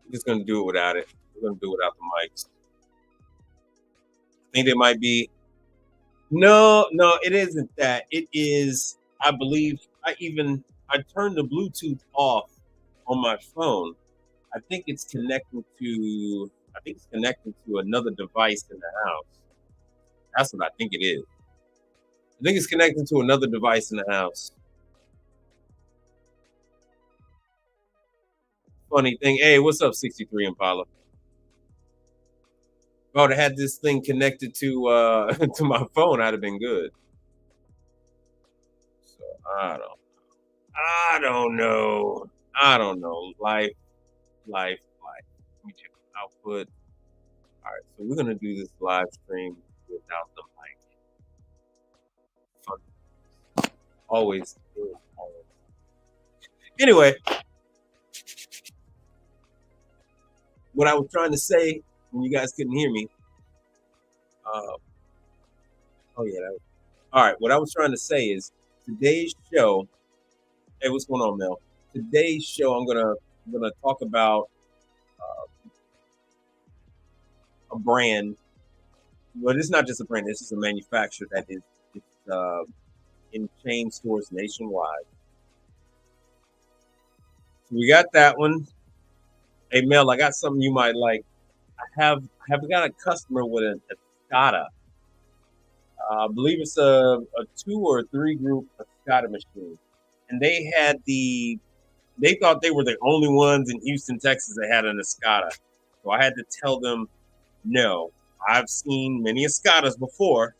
We're just gonna do it without it. We're gonna do it without the mics. I think they might be. No, no, it isn't that. It is. I believe. I turned the Bluetooth off on my phone. I think it's connecting to. I think it's connecting to another device in the house. That's what I think it is. I think it's connecting to another device in the house. Funny thing. Hey, what's up, 63 Impala? If I would have had this thing connected to to my phone, I'd have been good. So I don't know. I don't know. Life. Let me check the output. All right, so we're gonna do this live stream without the mic. Fun. Always. Always. Anyway, what I was trying to say when you guys couldn't hear me. Uh, oh yeah. All right. What I was trying to say is today's show. Hey, what's going on, Mel? Today's show, I'm gonna talk about a brand. Well, it's not just a brand. This is a manufacturer that is it's, in chain stores nationwide. So we got that one. Hey, Mel, I got something you might like. I have got a customer with a SCADA. I believe it's a two or three group SCADA machine, and they thought they were the only ones in Houston, Texas that had an Escada. So I had to tell them, no, I've seen many Escadas before,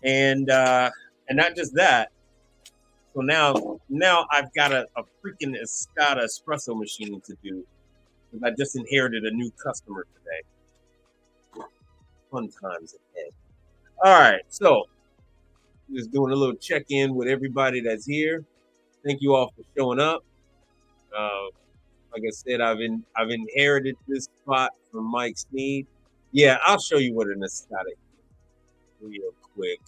and not just that. So now I've got a freaking Escada espresso machine to do because I just inherited a new customer today. Fun times ahead. All right, so just doing a little check in with everybody that's here. Thank you all for showing up. Uh, like I said, I've inherited this spot from Mike Sneed. Yeah, I'll show you what an Escada is real quick.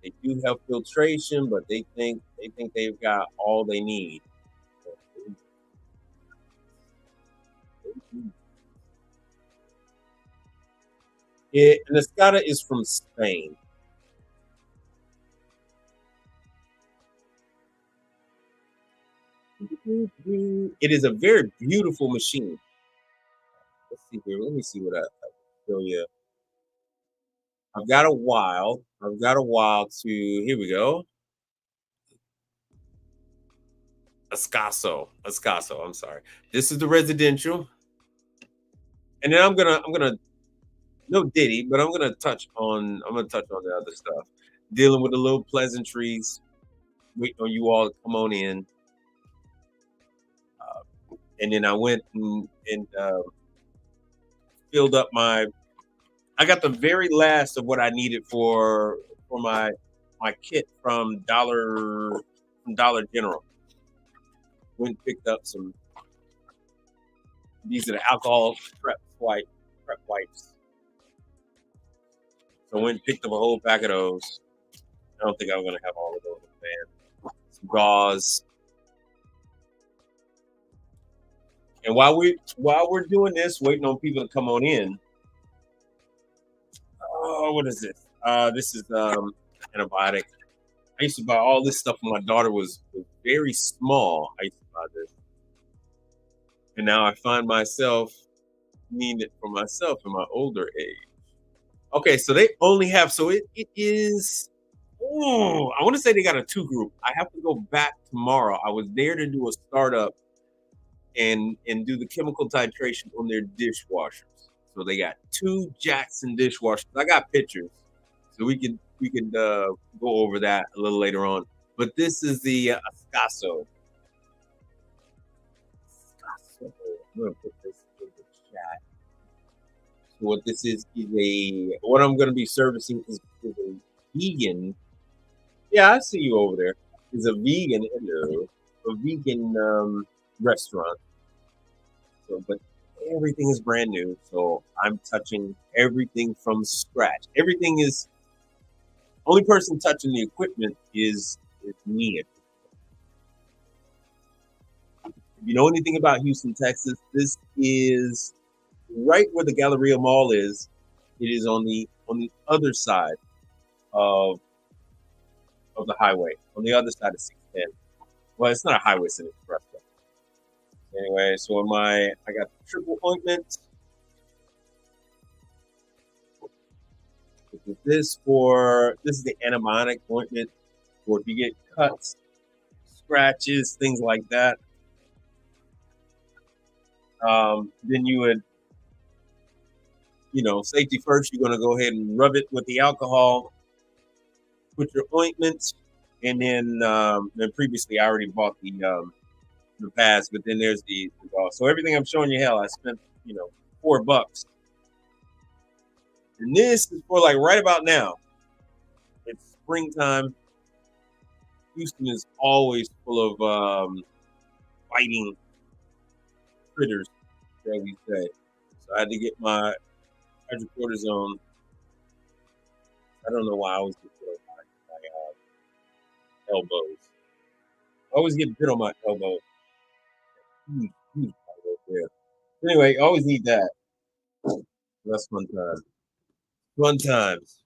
They do have filtration, but they think they've got all they need. An Escada is from Spain. It is a very beautiful machine. Let's see here. Let me see what I can show you. I've got a while to. Here we go. Escasso. I'm sorry. This is the residential, and then I'm gonna no Diddy, but I'm gonna touch on the other stuff. Dealing with the little pleasantries, waiting on you all to come on in, and then I went and filled up my. I got the very last of what I needed for my kit from Dollar General. Went and picked up some. These are the alcohol prep wipes. So I went and picked up a whole pack of those. I don't think I'm gonna have all of those in the van. Some gauze. And while we're doing this, waiting on people to come on in. Oh, what is this? This is antibiotic. I used to buy all this stuff when my daughter was very small. I used to buy this, and now I find myself needing it for myself in my older age. Okay, so they only have it is. Oh, I want to say they got a two group. I have to go back tomorrow. I was there to do a startup and do the chemical titration on their dishwashers. So they got two Jackson dishwashers. I got pictures, so we could go over that a little later on. But this is the Escasso. I'm gonna put this in the chat. So what this is a what I'm gonna be servicing is a vegan. Yeah, I see you over there. Is a vegan hello, a vegan restaurant. So, but everything is brand new. So I'm touching everything from scratch. Everything is only person touching the equipment is me. If you know anything about Houston, Texas, this is right where the Galleria Mall is. It is on the other side of of the highway, on the other side of 610. Well, it's not a highway, it's an expressway. Anyway, so I got the triple ointment. This is the antibiotic ointment for if you get cuts, scratches, things like that. Then you would, safety first. You're going to go ahead and rub it with the alcohol, put your ointment, and then previously I already bought the pads, but then there's the gauze. So everything I'm showing you, hell, I spent $4, and this is for like right about now. It's springtime. Houston is always full of fighting critters, shall we say. So I had to get my hydrocortisone. I don't know why I always get bit on my elbows. I always get bit on my elbow. Huge part right there. Anyway, I always need that. That's fun time. Fun times.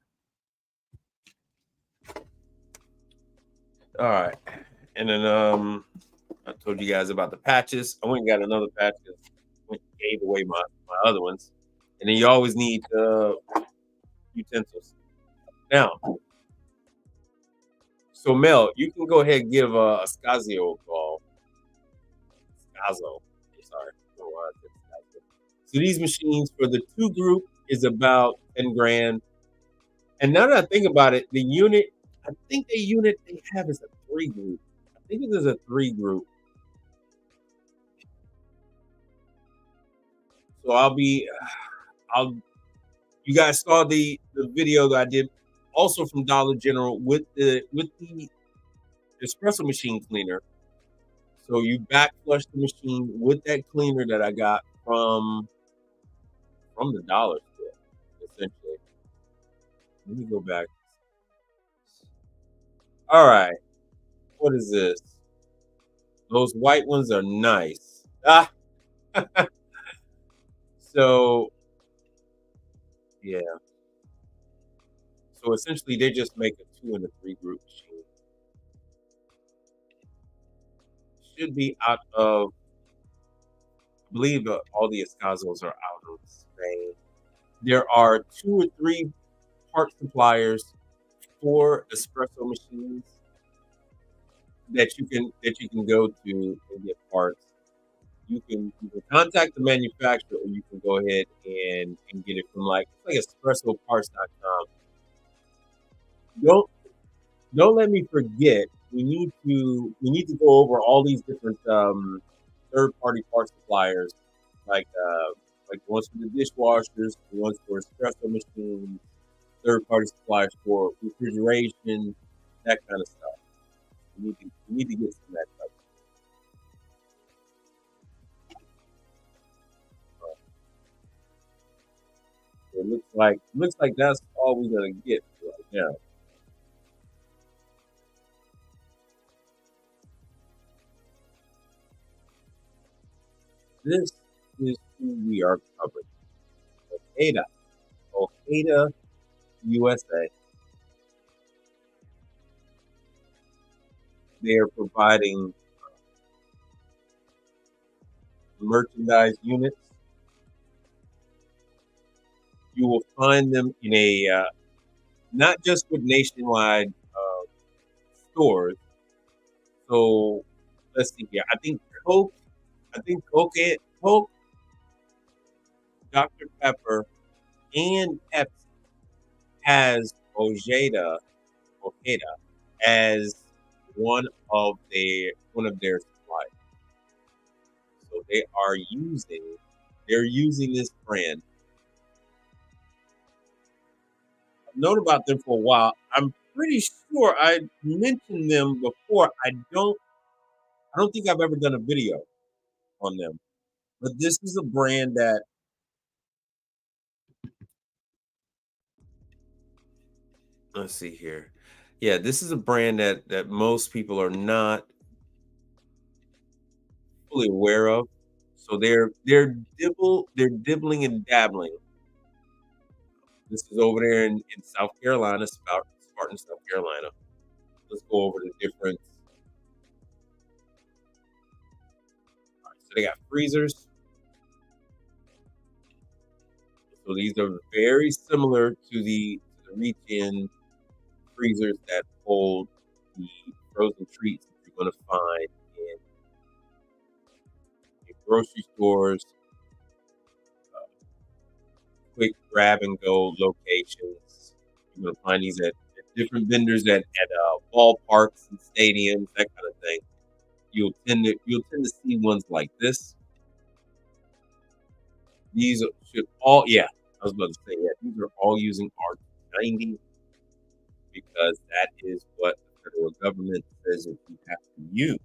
All right. And then I told you guys about the patches. I went and got another patch because I gave away my other ones. And then you always need utensils. Now, so Mel, you can go ahead and give Scazio a call. Scazo. I'm sorry. I don't know why I said Scazio. So these machines for the 2 group is about 10 grand. And now that I think about it, the unit they have is a 3 group. I think it is a 3 group. So you guys saw the video that I did also from Dollar General with the espresso machine cleaner. So you back flush the machine with that cleaner that I got from the dollar store, essentially. Let me go back. All right. What is this? Those white ones are nice. Ah. So yeah. So essentially they just make a 2 and a 3 group machine. Should be out of, I believe all the Escazos are out of Spain. There are 2 or 3 part suppliers for espresso machines that you can go to and get parts. You can contact the manufacturer, or you can go ahead and get it from like espressoparts.com. Don't let me forget. We need to go over all these different third party part suppliers, like the ones for the dishwashers, the ones for espresso machines, third party suppliers for refrigeration, that kind of stuff. We need to get some of that stuff. So it looks like that's all we're gonna get right now. This is who we are covering. Ojeda, Ojeda, USA. They are providing merchandise units. You will find them in not just with nationwide stores. So let's see here. Coke, Dr. Pepper, and Pepsi has Ojeda as one of their suppliers. So they're using this brand. I've known about them for a while. I'm pretty sure I mentioned them before. I don't think I've ever done a video on them. But this is a brand that, let's see here. Yeah, this is a brand that most people are not fully aware of. So they're dibbling and dabbling. This is over there in South Carolina, Spartan, South Carolina. Let's go over the difference. All right, so they got freezers. So these are very similar to the reach-in freezers that hold the frozen treats that you're going to find in grocery stores, quick grab and go locations. You're going to find these at different vendors at ballparks and stadiums, that kind of thing. You'll tend to see ones like this. These should all, yeah, I was about to say, yeah, these are all using R90 because that is what the federal government says that you have to use.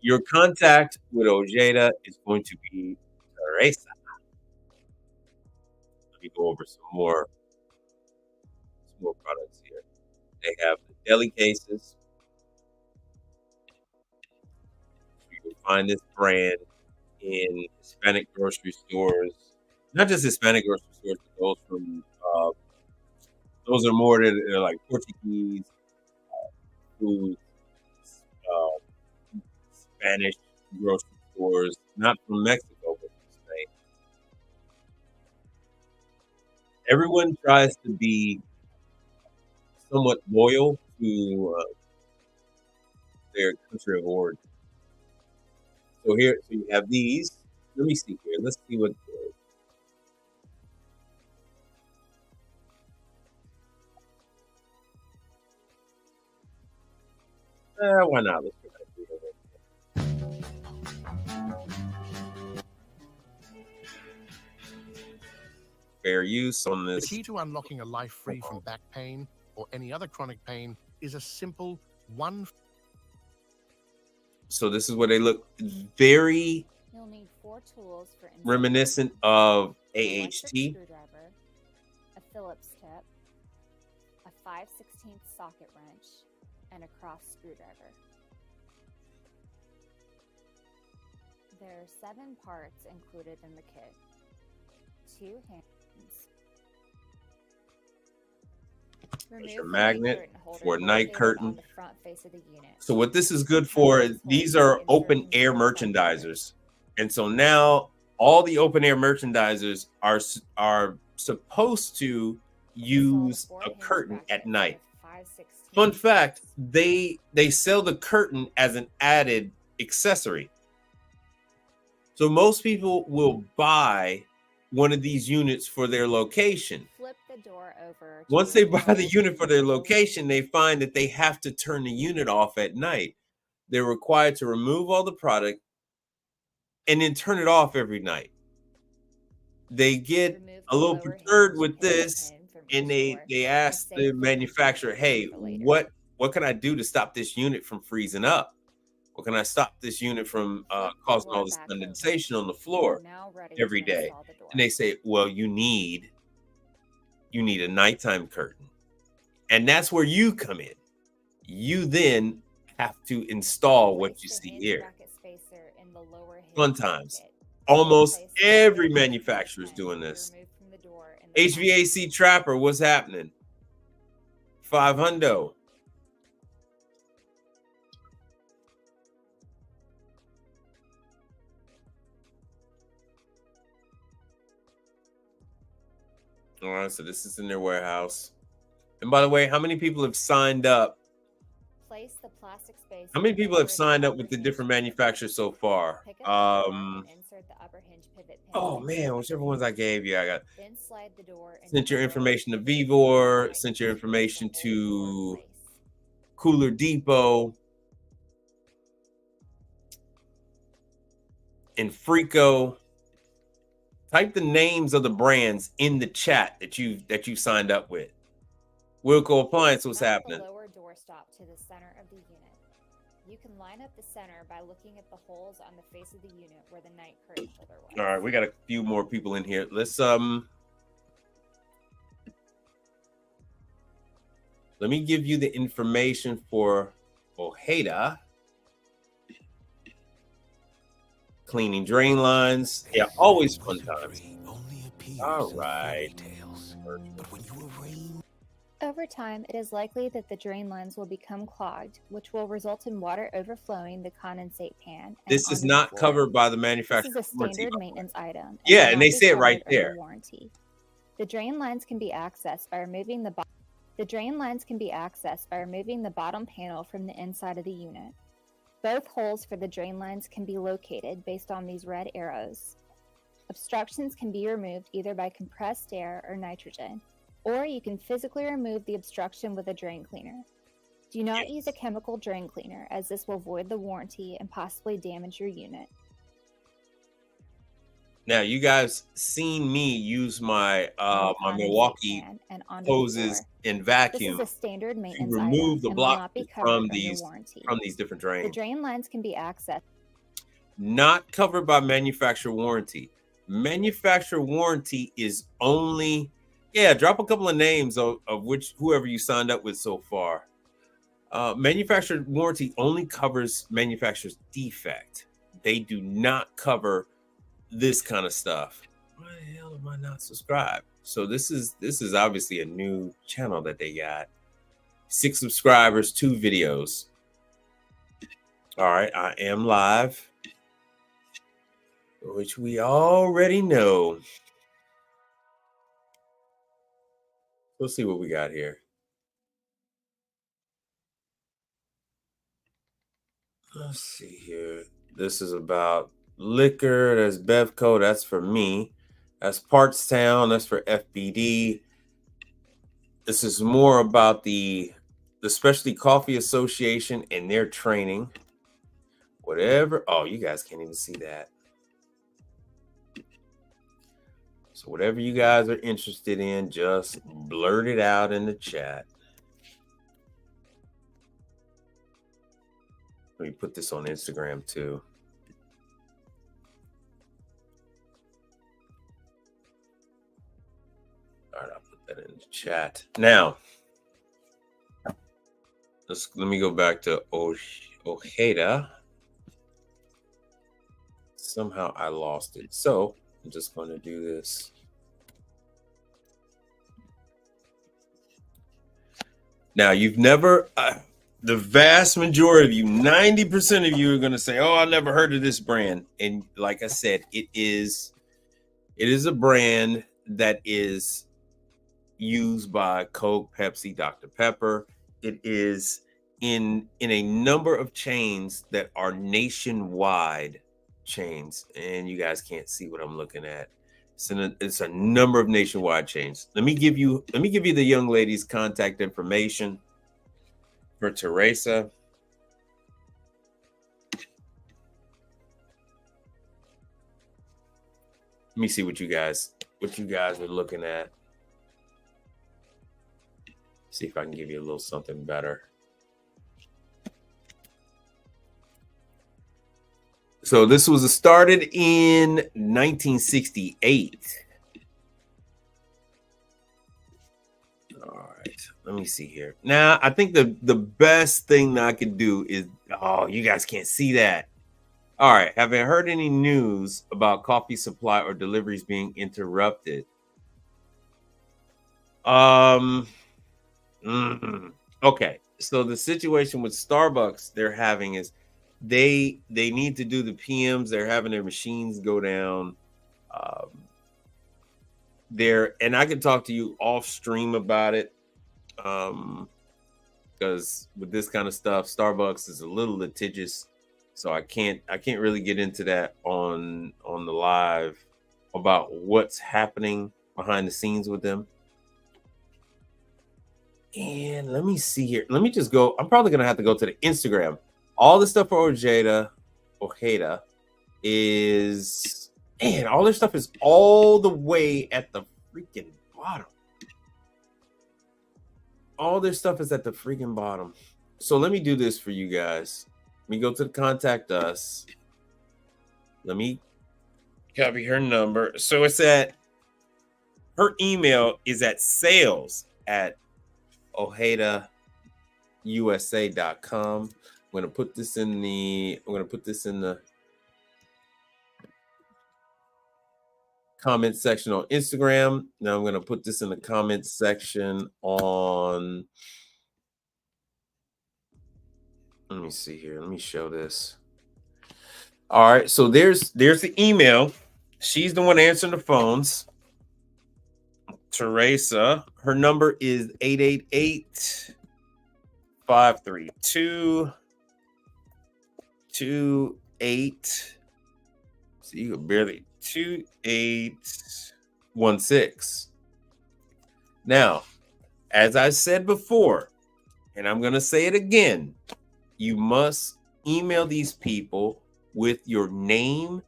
Your contact with Ojeda is going to be Teresa. Let me go over some more products here. They have the deli cases. You can find this brand in Hispanic grocery stores, not just Hispanic grocery stores, but those are more that are like Portuguese food, Spanish grocery stores, not from Mexico, but from Spain. Everyone tries to be somewhat loyal to their country of origin. So you have these. Let me see here. Let's see what. Why not? Let's try to do it. Fair use on The this. key to unlocking a life free from back pain or any other chronic pain is a simple one. So this is where they look very You'll need 4 tools for reminiscent of an AHT. screwdriver, a Phillips tip, a 5/16 socket wrench, and a cross screwdriver. There are 7 parts included in the kit. 2 hands. There's your magnet for a night curtain. On the front face of the unit. So what this is good for is these are open air merchandisers. And so now all the open air merchandisers are supposed to use a curtain at night. Fun fact, they sell the curtain as an added accessory. So most people will buy one of these units for their location. Flip the door over. Once they buy the unit for their location, they find that they have to turn the unit off at night. They're required to remove all the product and then turn it off every night. They get a little perturbed with this, and they ask the manufacturer, "Hey, what can I do to stop this unit from freezing up? What can I stop this unit from causing all this condensation on the floor every day?" And they say, "Well, you need a nighttime curtain." And that's where you come in. You then have to install what you see here. Fun times. Almost every manufacturer is doing this. HVAC Trapper, what's happening? $500. All right, so this is in their warehouse. And by the way, how many people have signed up? Place the plastic space. How many people have signed up with the different manufacturers so far? Oh man, whichever ones I gave you, I got. Sent your information to Vivor. Sent your information to Cooler Depot and Frico. Type the names of the brands in the chat that you signed up with. Wilco Appliance, what's happening? Lower door stop to the center of the unit. You can line up the center by looking at the holes on the face of the unit where the night curtain holder was. All right, we got a few more people in here. Let's let me give you the information for Ojeda. cleaning drain lines. Yeah, always fun times. All right. Over time, it is likely that the drain lines will become clogged, which will result in water overflowing the condensate pan. And This is onto the not floor. covered by the This manufacturer's is a warranty. standard maintenance item. And Yeah, will and not they be say it right covered under there. warranty. The drain lines can be accessed by removing the bottom panel from the inside of the unit. Both holes for the drain lines can be located based on these red arrows. Obstructions can be removed either by compressed air or nitrogen, or you can physically remove the obstruction with a drain cleaner. Do not use a chemical drain cleaner, as this will void the warranty and possibly damage your unit. Now, you guys seen me use my my Milwaukee hoses and vacuum This is a standard maintenance to remove item the and will block not be covered from under these warranty. different The drains. drain lines can be accessed. Not covered by manufacturer warranty. Manufacturer warranty is only, drop a couple of names of which whoever you signed up with so far. Manufacturer warranty only covers manufacturer's defect. They do not cover this kind of stuff. Why the hell am I not subscribed? So this is obviously a new channel that they got. 6 subscribers, 2 videos. All right, I am live, which we already know. Let's see what we got here. Let's see here. This is about liquor. That's Bevco. That's for me. That's Partstown. That's for FBD. This is more about the Specialty Coffee Association and their training. Whatever. Oh, you guys can't even see that. So whatever you guys are interested in, just blurt it out in the chat. Let me put this on Instagram too. All right, I'll put that in the chat. Now, let me go back to Ojeda. Somehow I lost it. So I'm just going to do this. Now, you've never, the vast majority of you, 90% of you are going to say, oh, I never heard of this brand. And like I said, it is a brand that is used by Coke, Pepsi, Dr. Pepper. It is in a number of chains that are nationwide chains. And you guys can't see what I'm looking at. It's a number of nationwide chains. Let me give you the young lady's contact information for Teresa. Let me see what you guys are looking at. See if I can give you a little something better. So this was started in 1968. All right, let me see here. Now, I think the best thing that I could do is, oh, you guys can't see that. All right, haven't heard any news about coffee supply or deliveries being interrupted. Okay, so the situation with Starbucks they're having is they need to do the PMs. They're having their machines go down. And I can talk to you off stream about it, because with this kind of stuff, Starbucks is a little litigious, so I can't really get into that on the live about what's happening behind the scenes with them. And let me see here. Let me just go. I'm probably gonna have to go to the Instagram. All the stuff for Ojeda is, man, all their stuff is all the way at the freaking bottom. All their stuff is at the freaking bottom. So let me do this for you guys. Let me go to the contact us. Let me copy her number. So it's at, her email is at sales@OjedaUSA.com. I'm gonna put this in the comment section on Instagram. Now I'm going to put this in the comment section on. Let me see here. Let me show this. All right. So there's the email. She's the one answering the phones. Teresa. Her number is 888-532-28. So you can barely 2816. Now, as I said before, and I'm going to say it again, you must email these people with your name,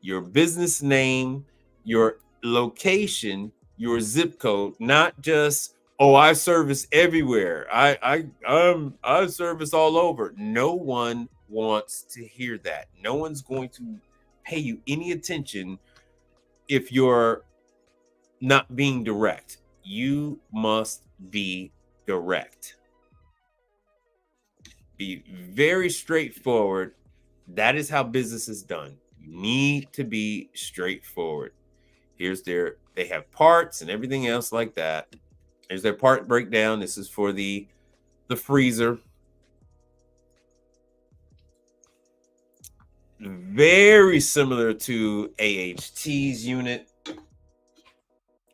your business name, your location, your zip code, not just, oh, I service everywhere. I service all over. No one wants to hear that. No one's going to pay you any attention if you're not being direct. You must be direct. Be very straightforward. That is how business is done. You need to be straightforward. They have parts and everything else like that. Here's their part breakdown. This is for the freezer. Very similar to AHT's unit.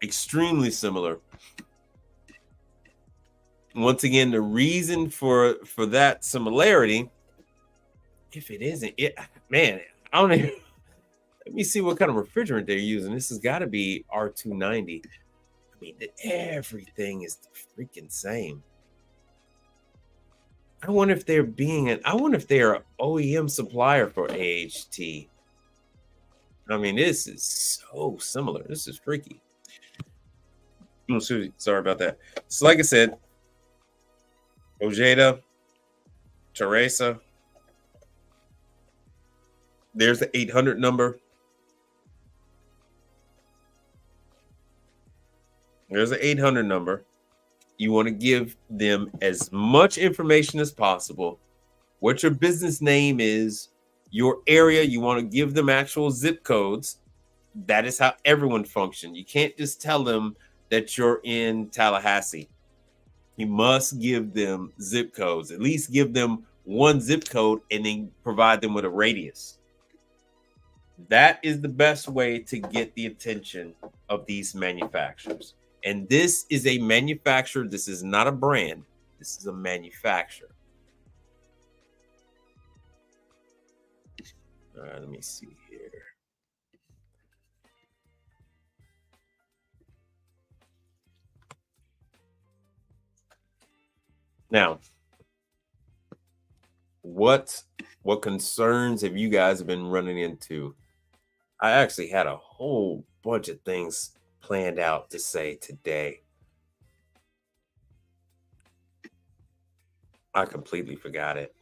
Extremely similar. Once again, the reason for that similarity, if it isn't, man, I don't even. Let me see what kind of refrigerant they're using. This has got to be R290. I mean, everything is the freaking same. I wonder if they're an OEM supplier for AHT. I mean, this is so similar. This is freaky. Oh, sorry about that. So, like I said, Ojeda, Teresa. There's the 800 number. There's the 800 number. You want to give them as much information as possible. What your business name is, your area. You want to give them actual zip codes. That is how everyone functions. You can't just tell them that you're in Tallahassee. You must give them zip codes. At least give them one zip code and then provide them with a radius. That is the best way to get the attention of these manufacturers. And this is a manufacturer. This is not a brand. This is a manufacturer. All right, let me see here. Now, what concerns have you guys been running into? I actually had a whole bunch of things planned out to say today. I completely forgot it.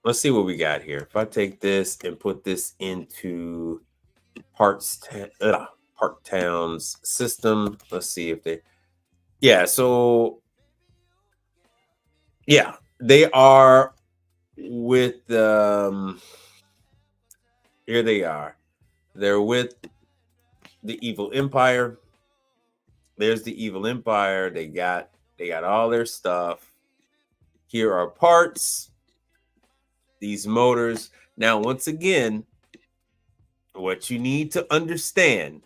Let's see what we got here. If I take this and put this into Park Town's system, let's see if they. Yeah, so yeah, they are with here they are. They're with the Evil Empire. There's the Evil Empire. They got all their stuff. Here are parts. These motors. Now, once again, what you need to understand,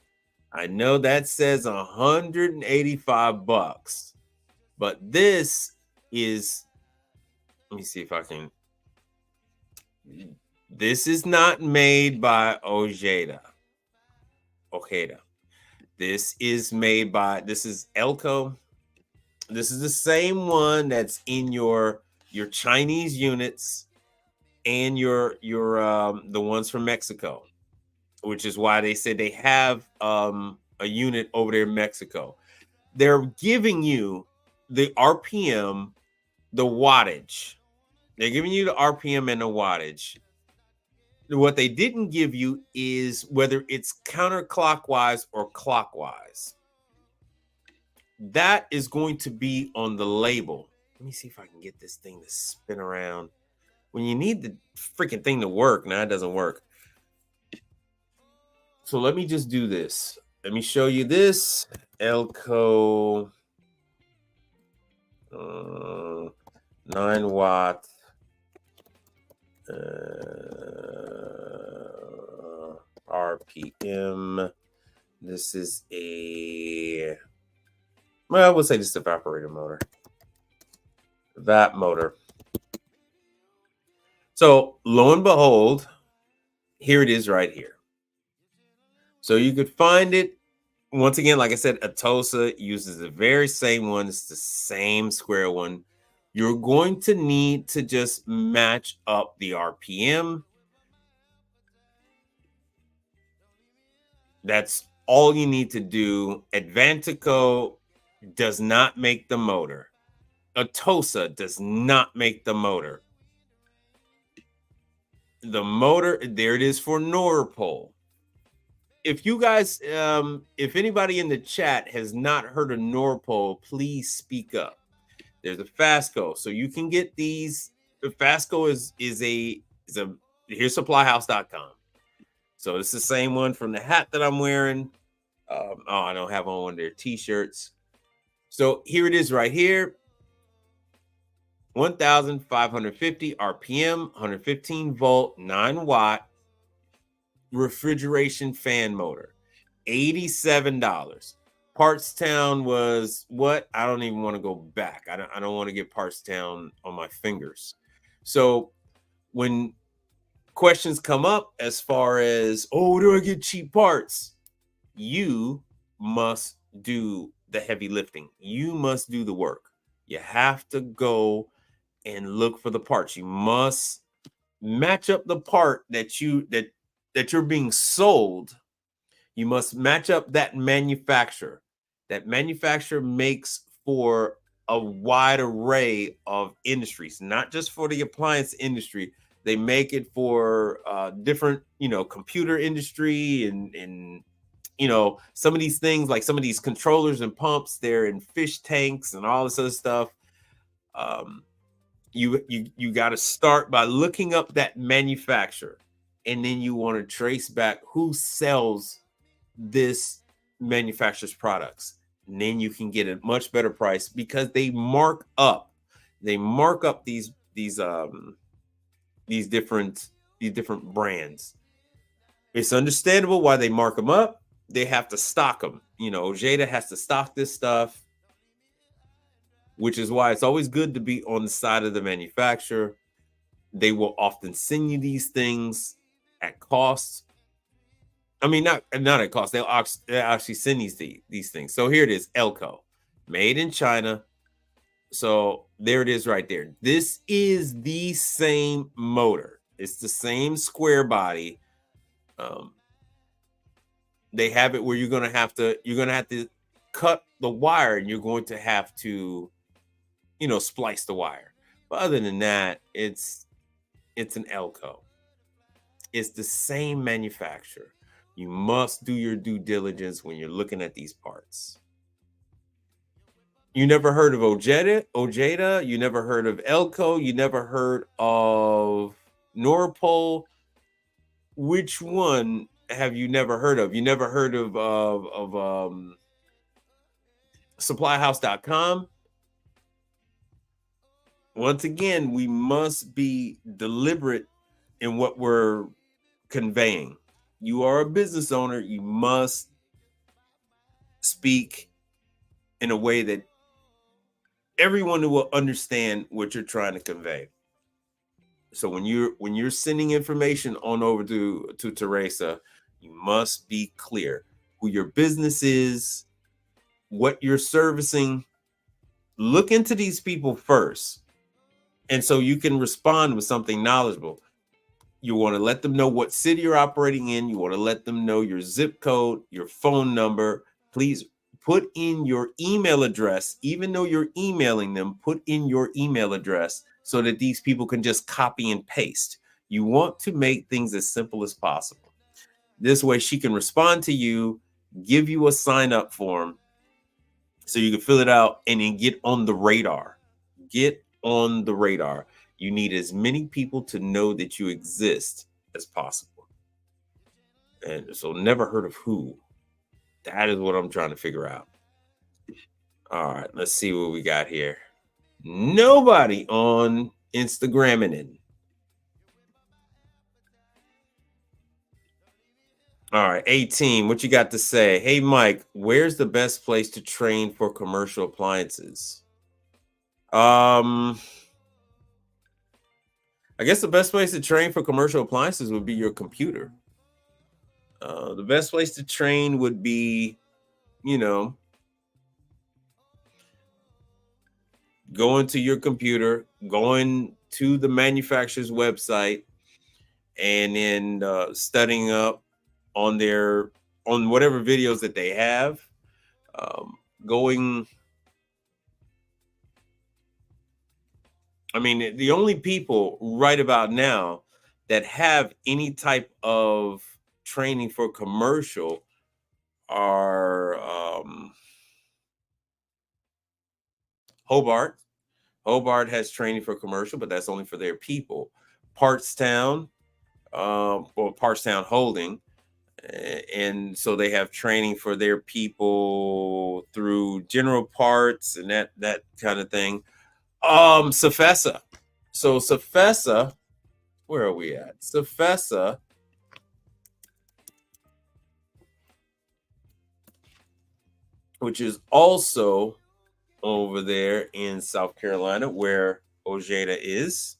I know that says $185, but this is, let me see if I can. This is not made by Ojeda. This is made by, this is Elko. This is the same one that's in your Chinese units and your the ones from Mexico, which is why they said they have a unit over there in Mexico. They're giving you the RPM, the wattage. They're giving you the RPM and the wattage. What they didn't give you is whether it's counterclockwise or clockwise. That is going to be on the label. Let me see if I can get this thing to spin around. When you need the freaking thing to work, now it doesn't work. So let me just do this. let me show you this Elco 9 watt RPM. This is a, well, I would say this is a evaporator motor. That motor. So lo and behold, here it is right here. So you could find it. Once again, like I said, Atosa uses the very same one. It's the same square one. You're going to need to just match up the RPM. That's all you need to do. Advantico does not make the motor. Atosa does not make the motor. The motor, there it is for Norpol. If you guys, if anybody in the chat has not heard of Norpol, please speak up. There's a Fasco, so you can get these. The Fasco is a here's supplyhouse.com. So it's the same one from the hat that I'm wearing. Oh, I don't have on one of their t-shirts. So here it is right here. 1,550 RPM, 115 volt, 9 watt refrigeration fan motor, $87. Partstown was what? I don't even want to go back. I don't want to get Partstown on my fingers. So when questions come up as far as, oh, where do I get cheap parts? You must do the heavy lifting. You must do the work. You have to go and look for the parts. You must match up the part that you're being sold. You must match up that manufacturer. That manufacturer makes for a wide array of industries, not just for the appliance industry. They make it for different, computer industry and some of these things, like some of these controllers and pumps, they're in fish tanks and all this other stuff. You got to start by looking up that manufacturer, and then you want to trace back who sells this manufacturer's products. And then you can get a much better price because they mark up these different brands. It's understandable why they mark them up. They have to stock them. Ojeda has to stock this stuff, which is why it's always good to be on the side of the manufacturer. They will often send you these things at cost. I mean, not at cost. They'll actually send these things. So here it is, Elco, made in China. So there it is right there. This is the same motor. It's the same square body. They have it where you're gonna have to cut the wire, and you're going to have to, splice the wire. But other than that, it's an Elco. It's the same manufacturer. You must do your due diligence when you're looking at these parts. You never heard of Ojeda? You never heard of Elco? You never heard of Norpol? Which one have you never heard of? You never heard of supplyhouse.com? Once again, we must be deliberate in what we're conveying. You are a business owner. You must speak in a way that everyone will understand what you're trying to convey. So when you're sending information on over to Teresa, you must be clear who your business is, what you're servicing. Look into these people first, and so you can respond with something knowledgeable. You want to let them know what city you're operating in. You want to let them know your zip code, your phone number. Please put in your email address. Even though you're emailing them, put in your email address so that these people can just copy and paste. You want to make things as simple as possible. This way she can respond to you, give you a sign-up form so you can fill it out and then get on the radar. Get on the radar. You need as many people to know that you exist as possible. And so never heard of who. That is what I'm trying to figure out. All right, let's see what we got here. Nobody on Instagram and in. All right, 18. What you got to say? Hey, Mike, where's the best place to train for commercial appliances? I guess the best place to train for commercial appliances would be your computer. The best place to train would be, you know, going to your computer, going to the manufacturer's website, and then studying up on whatever videos that they have. Going. I mean, the only people right about now that have any type of training for commercial are Hobart. Hobart has training for commercial, but that's only for their people. Partstown, or Partstown Holding, and so they have training for their people through General Parts and that kind of thing. Safesa. So Safesa, where are we at? Safesa which is also over there in South Carolina where Ojeda is.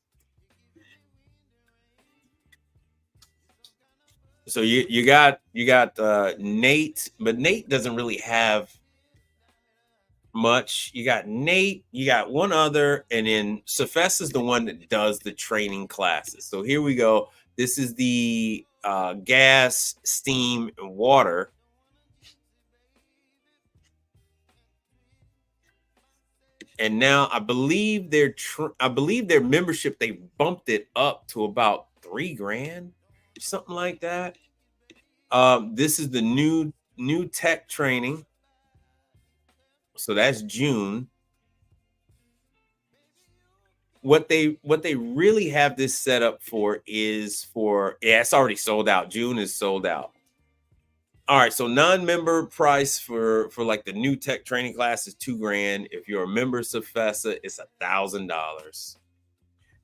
So you got Nate, but Nate doesn't really have much. You got Nate, you got one other, and then Safes is the one that does the training classes. So here we go. This is the gas, steam, and water. And now I believe their membership, they bumped it up to about $3,000, something like that. This is the new tech training. So that's June. What they really have this set up for is it's already sold out. June is sold out. All right, so non-member price for like the new tech training class is $2,000. If you're a member of Safesa, it's $1,000.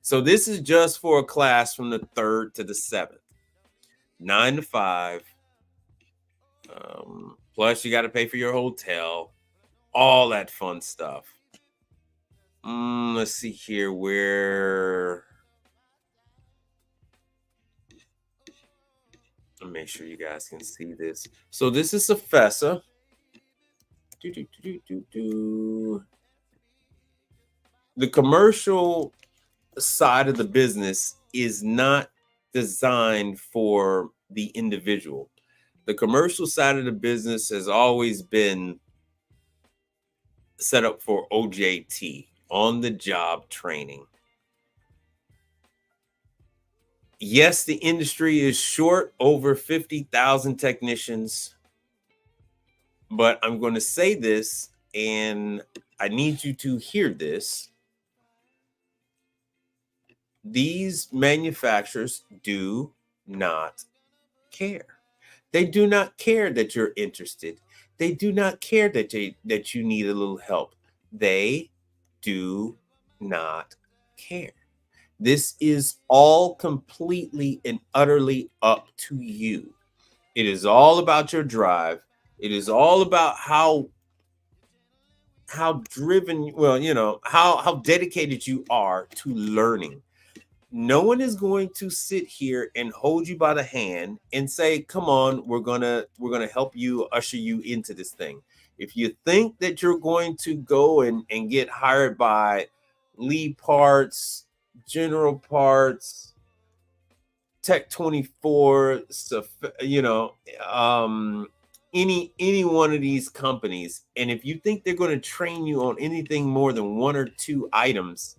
So this is just for a class from the 3rd to the 7th, 9 to 5. Plus you got to pay for your hotel, all that fun stuff. Let's see here where. I'll make sure you guys can see this. So this is Safesa. The commercial side of the business is not designed for the individual. The commercial side of the business has always been set up for OJT, on the job training. Yes, the industry is short over 50,000 technicians, but I'm going to say this, and I need you to hear this. These manufacturers do not care. They do not care that you're interested. They do not care that you need a little help. They do not care. This is all completely and utterly up to you. It is all about your drive. It is all about how driven, how dedicated you are to learning. No one is going to sit here and hold you by the hand and say, come on, we're gonna help you, usher you into this thing. If you think that you're going to go and get hired by Lee Parts, General Parts, Tech 24, any one of these companies, and if you think they're going to train you on anything more than one or two items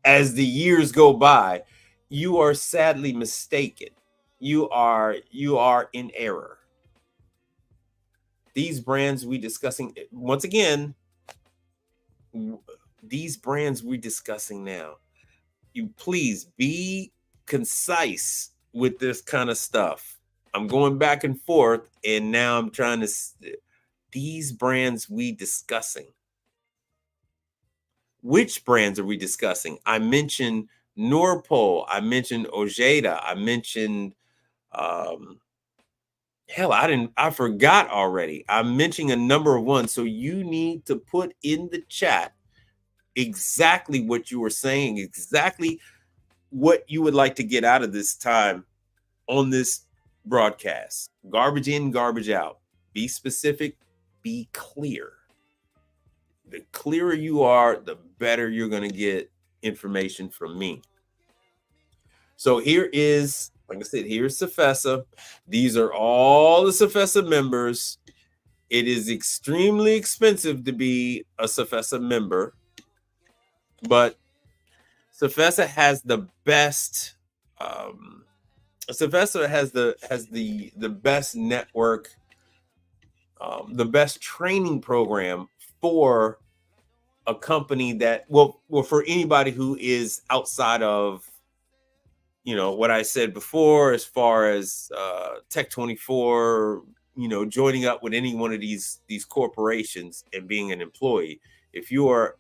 as the years go by, you are sadly mistaken. You are in error. These brands we discussing, once again, these brands we're discussing now, you please be concise with this kind of stuff. I'm going back and forth, and now I'm trying to these brands we discussing. Which brands are we discussing? I mentioned Norpol. I mentioned Ojeda. I mentioned hell, I forgot already. I'm mentioning a number of ones. So you need to put in the chat exactly what you were saying, exactly what you would like to get out of this time on this broadcast. Garbage in, garbage out. Be specific, be clear. The clearer you are, the better you're going to get information from me. So here is, like I said, here's Safesa. These are all the Safesa members. It is extremely expensive to be a Safesa member, but Safesa has the best. Safesa has the best network, the best training program for a company that well for anybody who is outside of, you know, what I said before, as far as Tech 24, you know, joining up with any one of these corporations and being an employee. If you are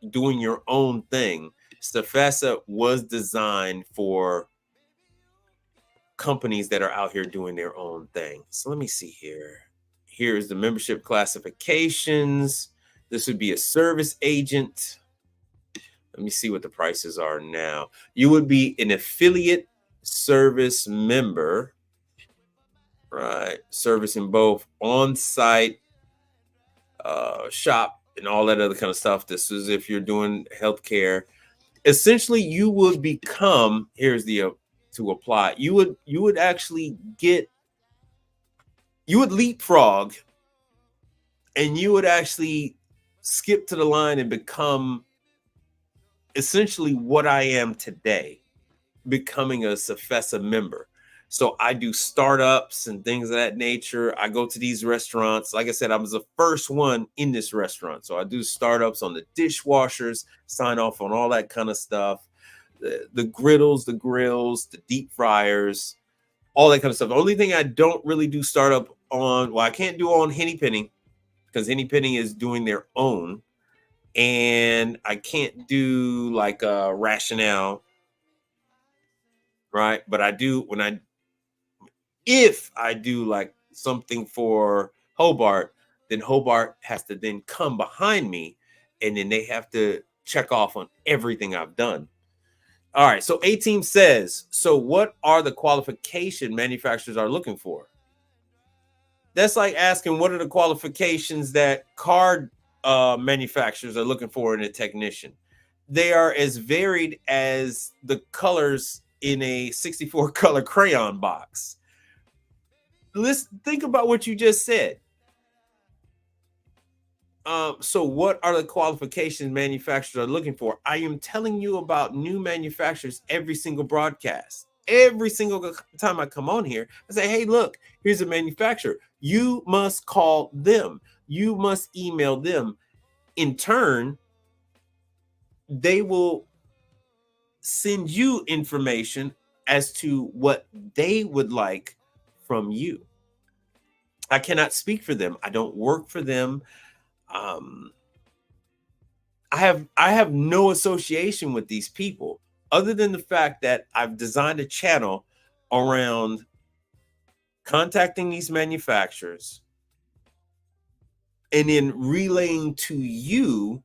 doing your own thing, Safesa was designed for companies that are out here doing their own thing. So let me see here. Here's the membership classifications. This would be a service agent. Let me see what the prices are now. You would be an affiliate service member, right? Servicing both on-site, shop, and all that other kind of stuff. This is if you're doing healthcare. Essentially, you would become, here's the to apply. You would actually get, you would leapfrog, and you would actually skip to the line and become essentially what I am today, becoming a Safesa member. So I do startups and things of that nature. I go to these restaurants. Like I said, I was the first one in this restaurant. So I do startups on the dishwashers, sign off on all that kind of stuff. The griddles, the grills, the deep fryers, all that kind of stuff. The only thing I don't really do startup on, well, I can't do on Henny Penny because Henny Penny is doing their own. And I can't do like a Rationale, right? But I do if I do like something for Hobart, then Hobart has to then come behind me, and then they have to check off on everything I've done. All right, so A-Team says, so what are the qualification manufacturers are looking for? That's like asking what are the qualifications that car manufacturers are looking for in a technician. They are as varied as the colors in a 64 color crayon box. Let's think about what you just said. So what are the qualifications manufacturers are looking for? I am telling you about new manufacturers every single broadcast. Every single time I come on here, I say, hey, look, here's a manufacturer. You must call them. You must email them. In turn, they will send you information as to what they would like from you. I cannot speak for them. I don't work for them. I have no association with these people other than the fact that I've designed a channel around contacting these manufacturers and then relaying to you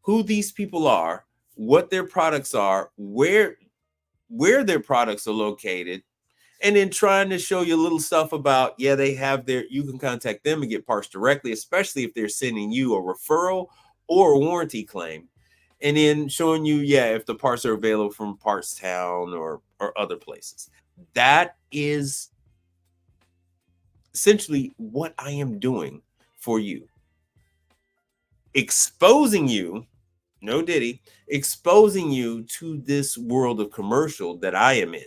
who these people are, what their products are, where their products are located, and then trying to show you a little stuff about, yeah, they have their, you can contact them and get parts directly, especially if they're sending you a referral or a warranty claim. And then showing you, yeah, if the parts are available from Parts Town or other places. That is essentially what I am doing for you. Exposing you, no Diddy, exposing you to this world of commercial that I am in.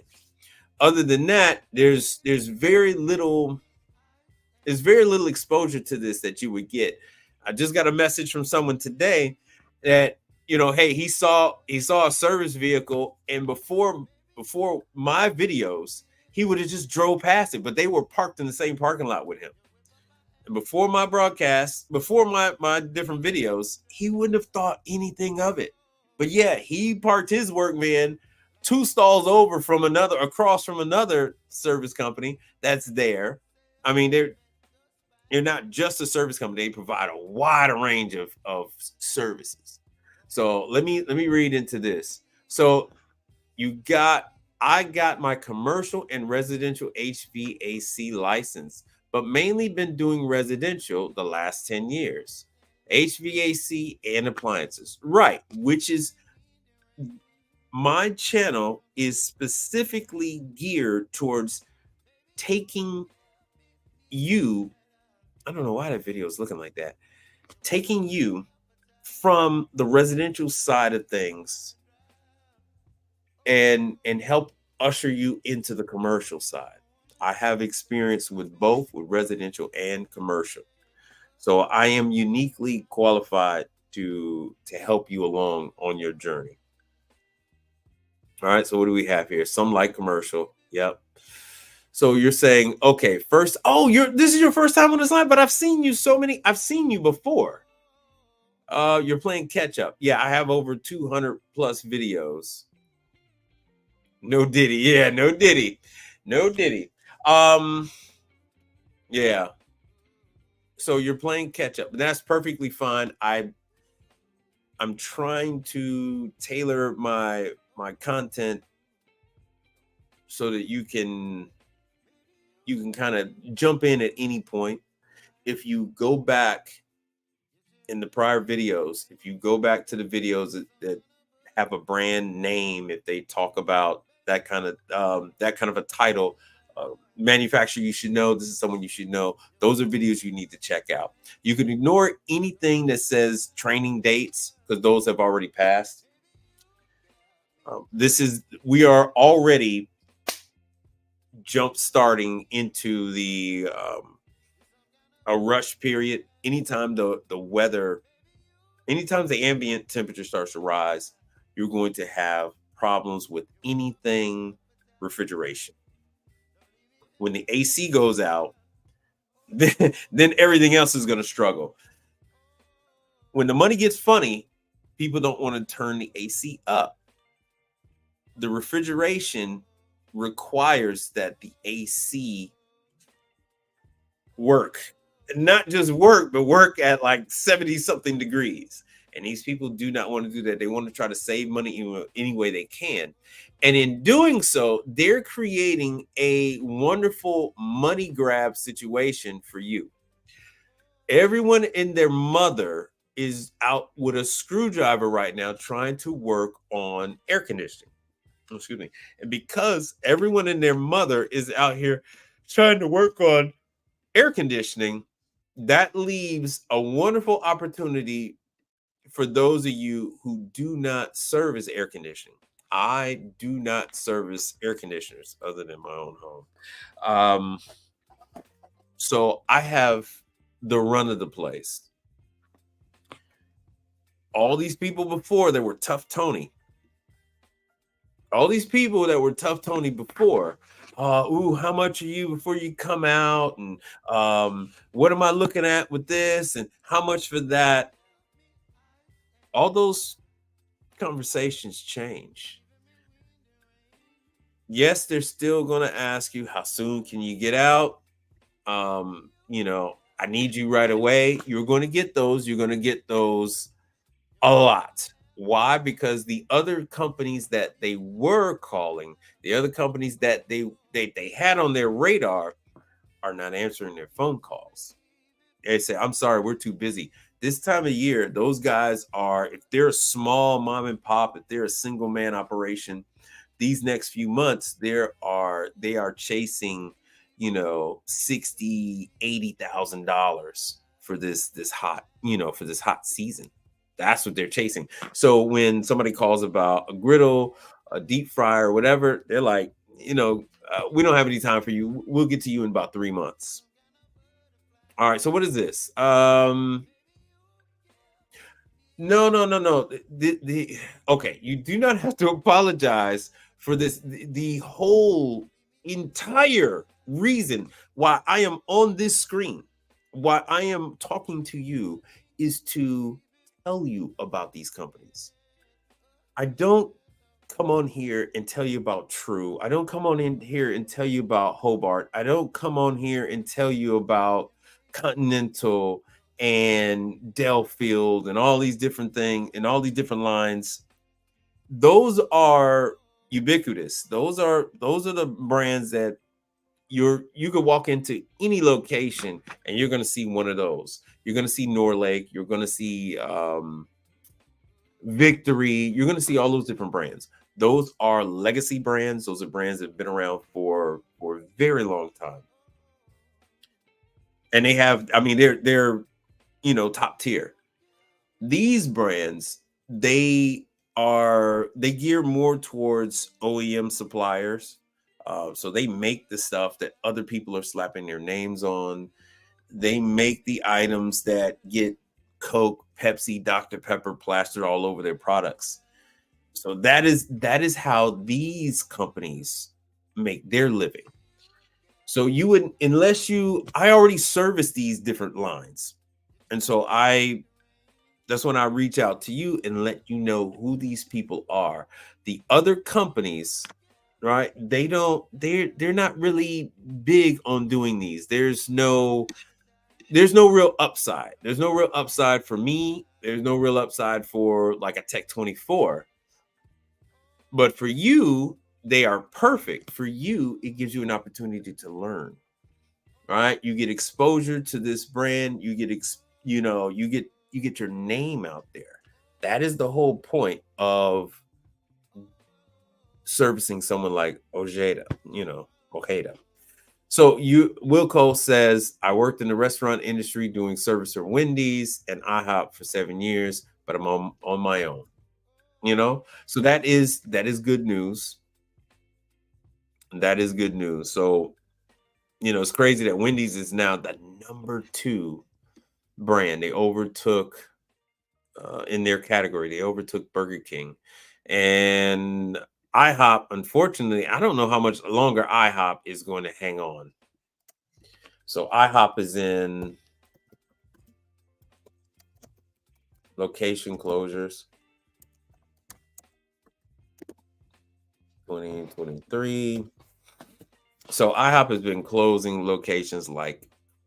Other than that, there's very little exposure to this that you would get. I just got a message from someone today that, you know, hey, he saw a service vehicle, and before my videos, he would have just drove past it, but they were parked in the same parking lot with him. And before my broadcast, before my different videos, he wouldn't have thought anything of it. But yeah, he parked his work van 2 stalls over from across from another service company that's there. I mean, they're not just a service company; they provide a wide range of services. So let me read into this. So I got my commercial and residential HVAC license, but mainly been doing residential the last 10 years. HVAC and appliances. Right, which is my channel is specifically geared towards taking you, I don't know why that video is looking like that, taking you from the residential side of things and help usher you into the commercial side. I have experience with both, with residential and commercial. So I am uniquely qualified to help you along on your journey. All right, so what do we have here? Some light commercial. Yep. So you're saying, okay, first, this is your first time on this line, but I've seen you before. You're playing catch up. Yeah, I have over 200 plus videos. No Diddy. Yeah, no Diddy. No Diddy. Yeah. So you're playing catch up. That's perfectly fine. I'm trying to tailor my content so that you can kind of jump in at any point. If you go back in the prior videos, if you go back to the videos that have a brand name, if they talk about that kind of a title, manufacturer you should know, this is someone you should know, those are videos you need to check out. You can ignore anything that says training dates because those have already passed. We are already jump starting into the a rush period. Anytime the ambient temperature starts to rise, you're going to have problems with anything refrigeration. When the AC goes out, then everything else is going to struggle. When the money gets funny, people don't want to turn the AC up. The refrigeration requires that the AC work, not just work, but work at like 70 something degrees. And these people do not want to do that. They want to try to save money any way they can. And in doing so, they're creating a wonderful money grab situation for you. Everyone and their mother is out with a screwdriver right now trying to work on air conditioning. Excuse me. And because everyone and their mother is out here trying to work on air conditioning, that leaves a wonderful opportunity for those of you who do not service air conditioning. I do not service air conditioners other than my own home. So I have the run of the place. All these people before that were Tough Tony. All these people that were Tough Tony before. How much are you before you come out? And what am I looking at with this? And how much for that? All those conversations change. Yes, they're still going to ask you, how soon can you get out? I need you right away. You're going to get those. You're going to get those a lot. Why? Because the other companies that they were calling, the other companies that they had on their radar are not answering their phone calls. They say, I'm sorry, we're too busy. This time of year, those guys are, if they're a small mom and pop, if they're a single man operation, these next few months, they are chasing, $60,000, $80,000 for this hot season. That's what they're chasing. So when somebody calls about a griddle, a deep fryer, whatever, they're like, we don't have any time for you. We'll get to you in about 3 months. All right. So what is this? No. Okay. You do not have to apologize for this. The whole, entire reason why I am on this screen, why I am talking to you, is to tell you about these companies. I don't come on here and tell you about True. I don't come on in here and tell you about Hobart. I don't come on here and tell you about Continental and Delfield and all these different things and all these different lines. Those are ubiquitous. Those are the brands that you could walk into any location and you're going to see one of those. You're going to see Norlake. You're going to see Victory. You're going to see all those different brands. Those are legacy brands. Those are brands that have been around for a very long time. And they have, I mean, they're top tier. These brands, they gear more towards OEM suppliers. So they make the stuff that other people are slapping their names on. They make the items that get Coke, Pepsi, Dr. Pepper plastered all over their products. So that is how these companies make their living. So you would, I already service these different lines. And so that's when I reach out to you and let you know who these people are. The other companies, right? They're not really big on doing these. There's no real upside. There's no real upside for me. There's no real upside for like a Tech 24. But for you, they are perfect. For you, it gives you an opportunity to learn. Right? You get exposure to this brand. You get you get your name out there. That is the whole point of servicing someone like Ojeda. So Wilco says, I worked in the restaurant industry doing service for Wendy's and IHOP for 7 years, but I'm on my own. So that is good news. That is good news. So, it's crazy that Wendy's is now the number 2 brand. They overtook in their category. They overtook Burger King. And IHOP, unfortunately, I don't know how much longer IHOP is going to hang on. So IHOP is in location closures. 2023. So IHOP has been closing locations like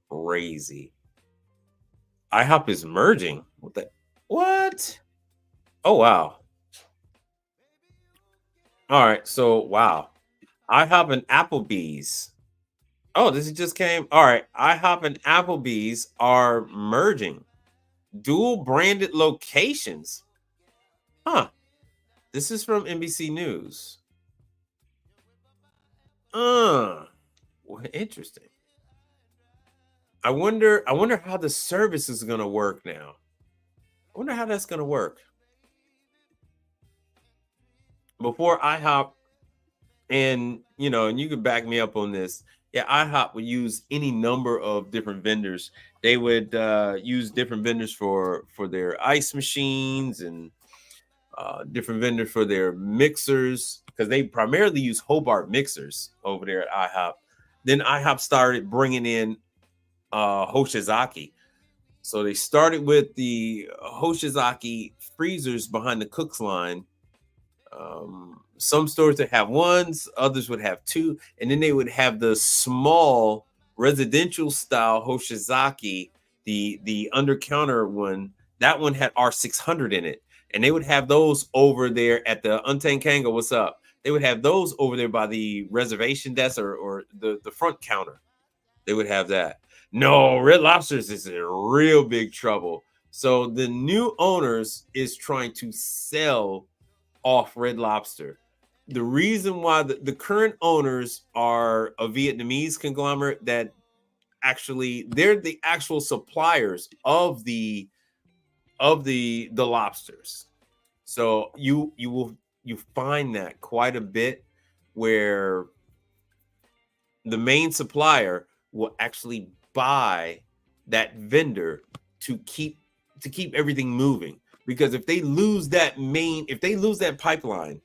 crazy. IHOP is merging. What? Oh, wow. All right. So, wow. IHOP and Applebee's. Oh, this just came. All right. IHOP and Applebee's are merging. Dual branded locations. Huh. This is from NBC News. Well, interesting. I wonder how the service is going to work now. I wonder how that's going to work. Before IHOP, and you could back me up on this. Yeah, IHOP would use any number of different vendors. They would use different vendors for their ice machines and different vendors for their mixers, because they primarily use Hobart mixers over there at IHOP. Then IHOP started bringing in Hoshizaki. So they started with the Hoshizaki freezers behind the Cook's line. Some stores that have ones, others would have 2, and then they would have the small residential style Hoshizaki, the under counter one. That one had R600 in it, and they would have those over there at the Untamed Kango. What's up? They would have those over there by the reservation desk or the front counter. They would have that. No, Red Lobsters is in real big trouble. So the new owners is trying to sell off Red Lobster. The reason why the current owners are a Vietnamese conglomerate that actually they're the actual suppliers of the lobsters. So you find that quite a bit where the main supplier will actually buy that vendor to keep everything moving. Because if they lose that pipeline,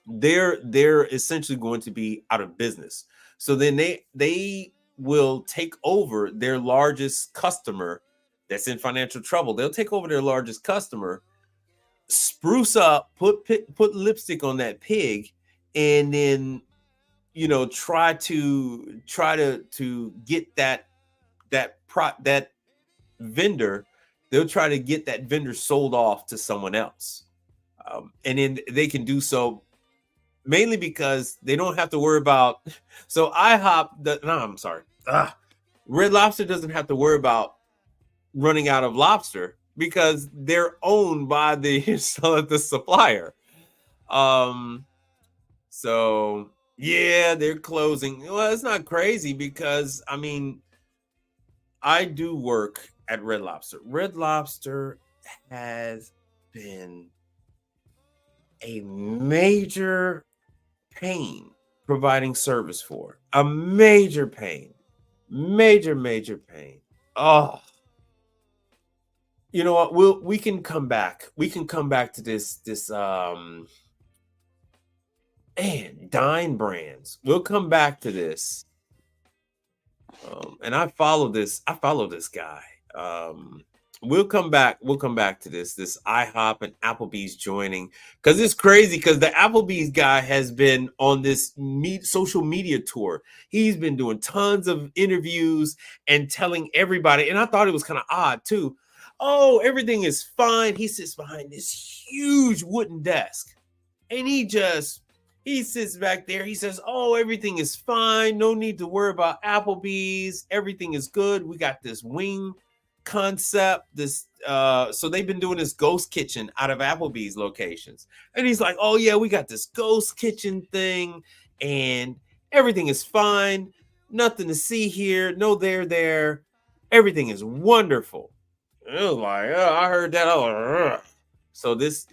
they're essentially going to be out of business. So then they will take over their largest customer that's in financial trouble. They'll take over their largest customer, spruce up, put lipstick on that pig, and then try to get that vendor. They'll try to get that vendor sold off to someone else, and then they can do so mainly because they don't have to worry about. So I'm sorry. Red Lobster doesn't have to worry about running out of lobster because they're owned by the supplier. So yeah, they're closing. Well, it's not crazy because I mean, I do work at Red Lobster. Red Lobster has been a major pain providing service for. A major pain. Major pain. Oh. You know what? We can come back. We can come back to this and Dine Brands. We'll come back to this. And I follow this guy. We'll come back to this IHOP and Applebee's joining, because it's crazy because the Applebee's guy has been on this social media tour. He's been doing tons of interviews and telling everybody, and I thought it was kind of odd too. Oh, everything is fine. He sits behind this huge wooden desk and he sits back there. He says, oh, everything is fine. No need to worry about Applebee's. Everything is good. We got this wing concept. So they've been doing this ghost kitchen out of Applebee's locations. And he's like, oh yeah, we got this ghost kitchen thing and everything is fine. Nothing to see here. No there. Everything is wonderful. It was like, oh, I heard that. Oh, so this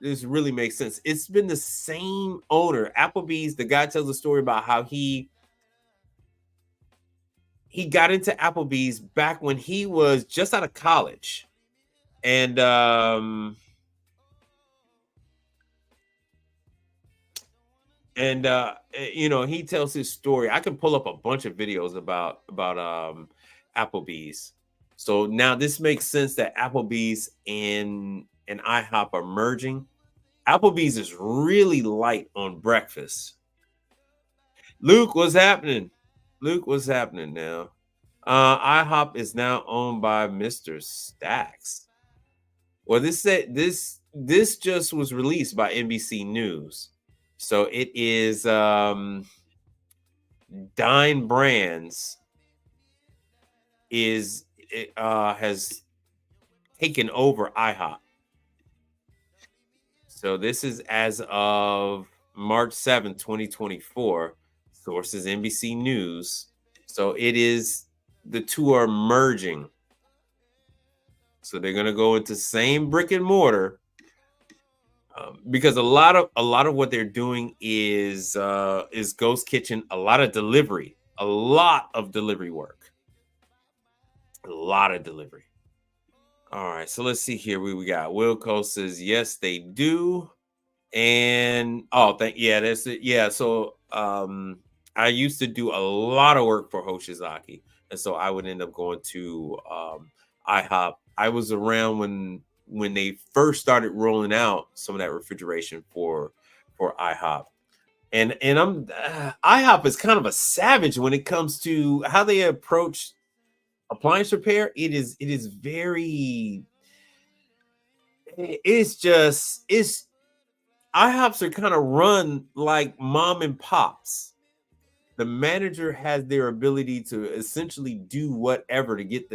really makes sense. It's been the same owner. Applebee's, the guy tells a story about how he got into Applebee's back when he was just out of college. And he tells his story. I can pull up a bunch of videos about Applebee's. So now this makes sense that Applebee's and IHOP are merging. Applebee's is really light on breakfast. Luke, what's happening? Now? IHOP is now owned by Mr. Stacks. Well, this just was released by NBC News. So it is Dine Brands has taken over IHOP. So this is as of March 7th, 2024. Sources NBC News. So the two are merging. So they're going to go into the brick and mortar, because a lot of what they're doing is ghost kitchen, a lot of delivery work. A lot of delivery. All right, so let's see here. We got Wilco says yes, they do, and that's it. Yeah, so I used to do a lot of work for Hoshizaki, and so I would end up going to IHOP. I was around when they first started rolling out some of that refrigeration for IHOP, and IHOP is kind of a savage when it comes to how they approach appliance repair. It's IHOPs are kind of run like mom and pops. The manager has their ability to essentially do whatever to get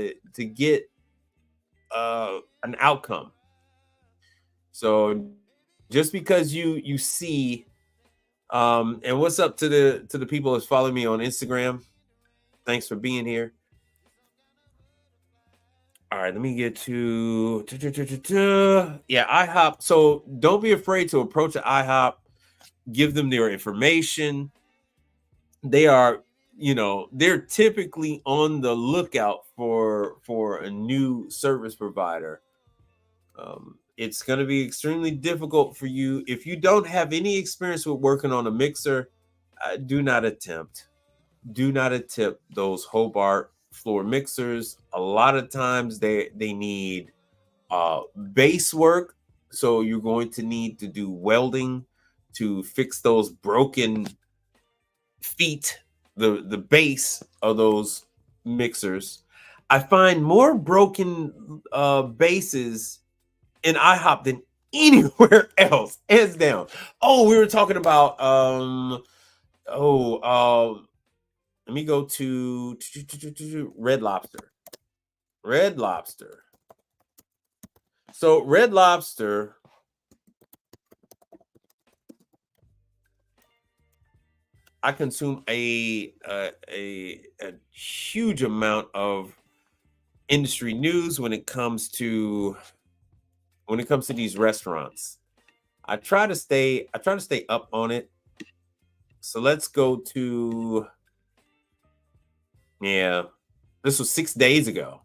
an outcome. So just because you see, and what's up to the people that's following me on Instagram? Thanks for being here. All right, let me get to IHOP. So don't be afraid to approach an IHOP. Give them their information. They are, they're typically on the lookout for a new service provider. It's going to be extremely difficult for you if you don't have any experience with working on a mixer. Do not attempt. Do not attempt those Hobart floor mixers. A lot of times they need base work, so you're going to need to do welding to fix those broken feet, the base of those mixers. I find more broken bases in IHOP than anywhere else, hands down. Oh, we were talking about let me go to Red Lobster. Red Lobster. So Red Lobster, I consume a huge amount of industry news when it comes to these restaurants. I try to stay up on it. So let's go to, this was 6 days ago.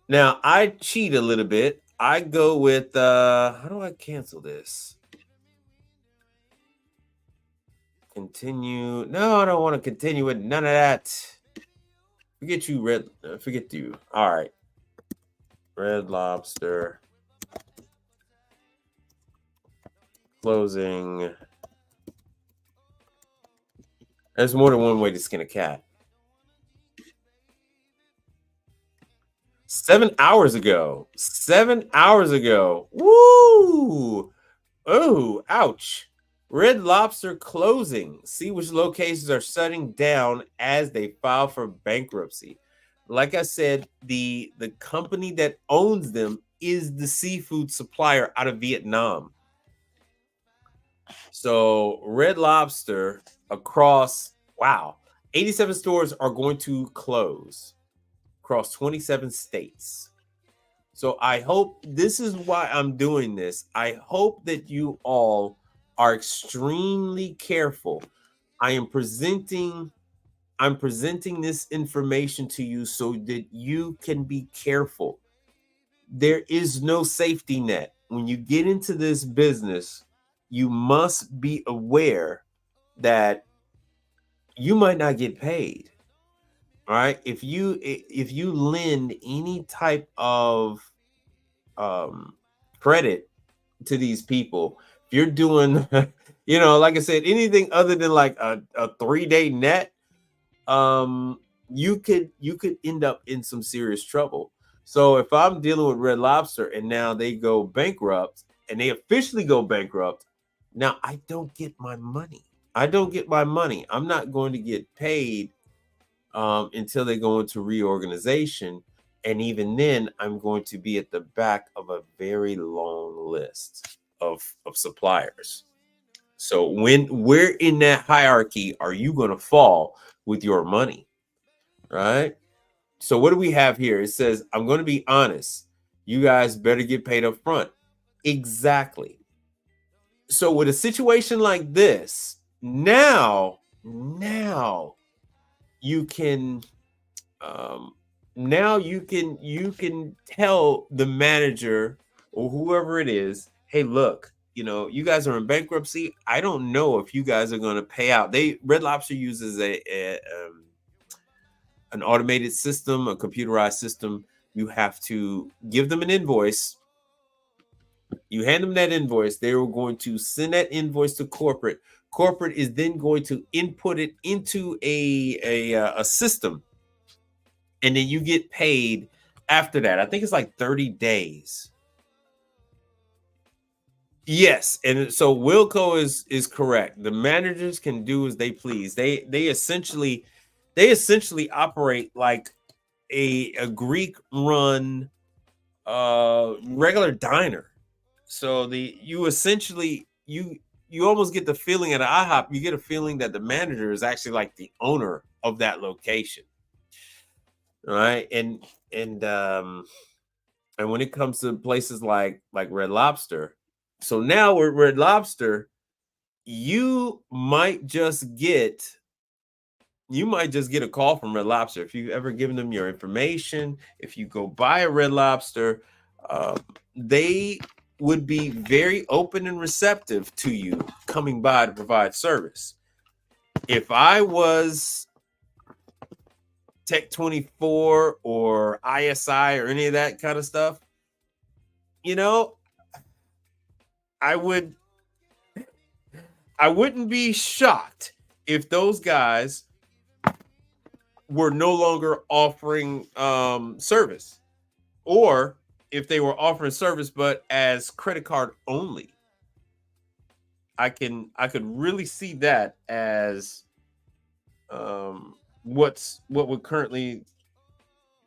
Now I cheat a little bit. I go with how do I cancel this? Continue. No, I don't want to continue with none of that. Forget you, forget you. All right. Red Lobster. Closing. There's more than one way to skin a cat. 7 hours ago. 7 hours ago. Woo! Oh, ouch. Red Lobster closing. See which locations are shutting down as they file for bankruptcy. Like I said, the company that owns them is the seafood supplier out of Vietnam. So Red Lobster across, 87 stores are going to close across 27 states. So I hope, this is why I'm doing this. I hope that you all are extremely careful. I'm presenting this information to you so that you can be careful. There is no safety net. When you get into this business, you must be aware that you might not get paid. All right. If you lend any type of credit to these people, if you're doing, like I said, anything other than like a 3-day net, you could end up in some serious trouble. So if I'm dealing with Red Lobster and now they go bankrupt and they officially go bankrupt, now I don't get my money. I'm not going to get paid until they go into reorganization. And even then, I'm going to be at the back of a very long list of suppliers. So where in that hierarchy are you going to fall with your money? Right? So what do we have here? It says, I'm going to be honest. You guys better get paid up front. Exactly. So with a situation like this, now you can you can tell the manager or whoever it is, hey, look, you guys are in bankruptcy. I don't know if you guys are going to pay out. Red Lobster uses an automated system, a computerized system. You have to give them an invoice. You hand them that invoice. They are going to send that invoice to corporate. Corporate is then going to input it into a system, and then you get paid after that. I think it's like 30 days. Yes, and so Wilco is correct. The managers can do as they please. They essentially operate like a Greek run regular diner. So you almost get the feeling at IHOP, you get a feeling that the manager is actually like the owner of that location. All right. And when it comes to places like Red Lobster, so now with Red Lobster, you might just get a call from Red Lobster if you've ever given them your information. If you go buy a Red Lobster, they would be very open and receptive to you coming by to provide service. If I was Tech 24 or ISI or any of that kind of stuff, you know, I wouldn't be shocked if those guys were no longer offering service, or if they were offering service but as credit card only. I could really see that as what would currently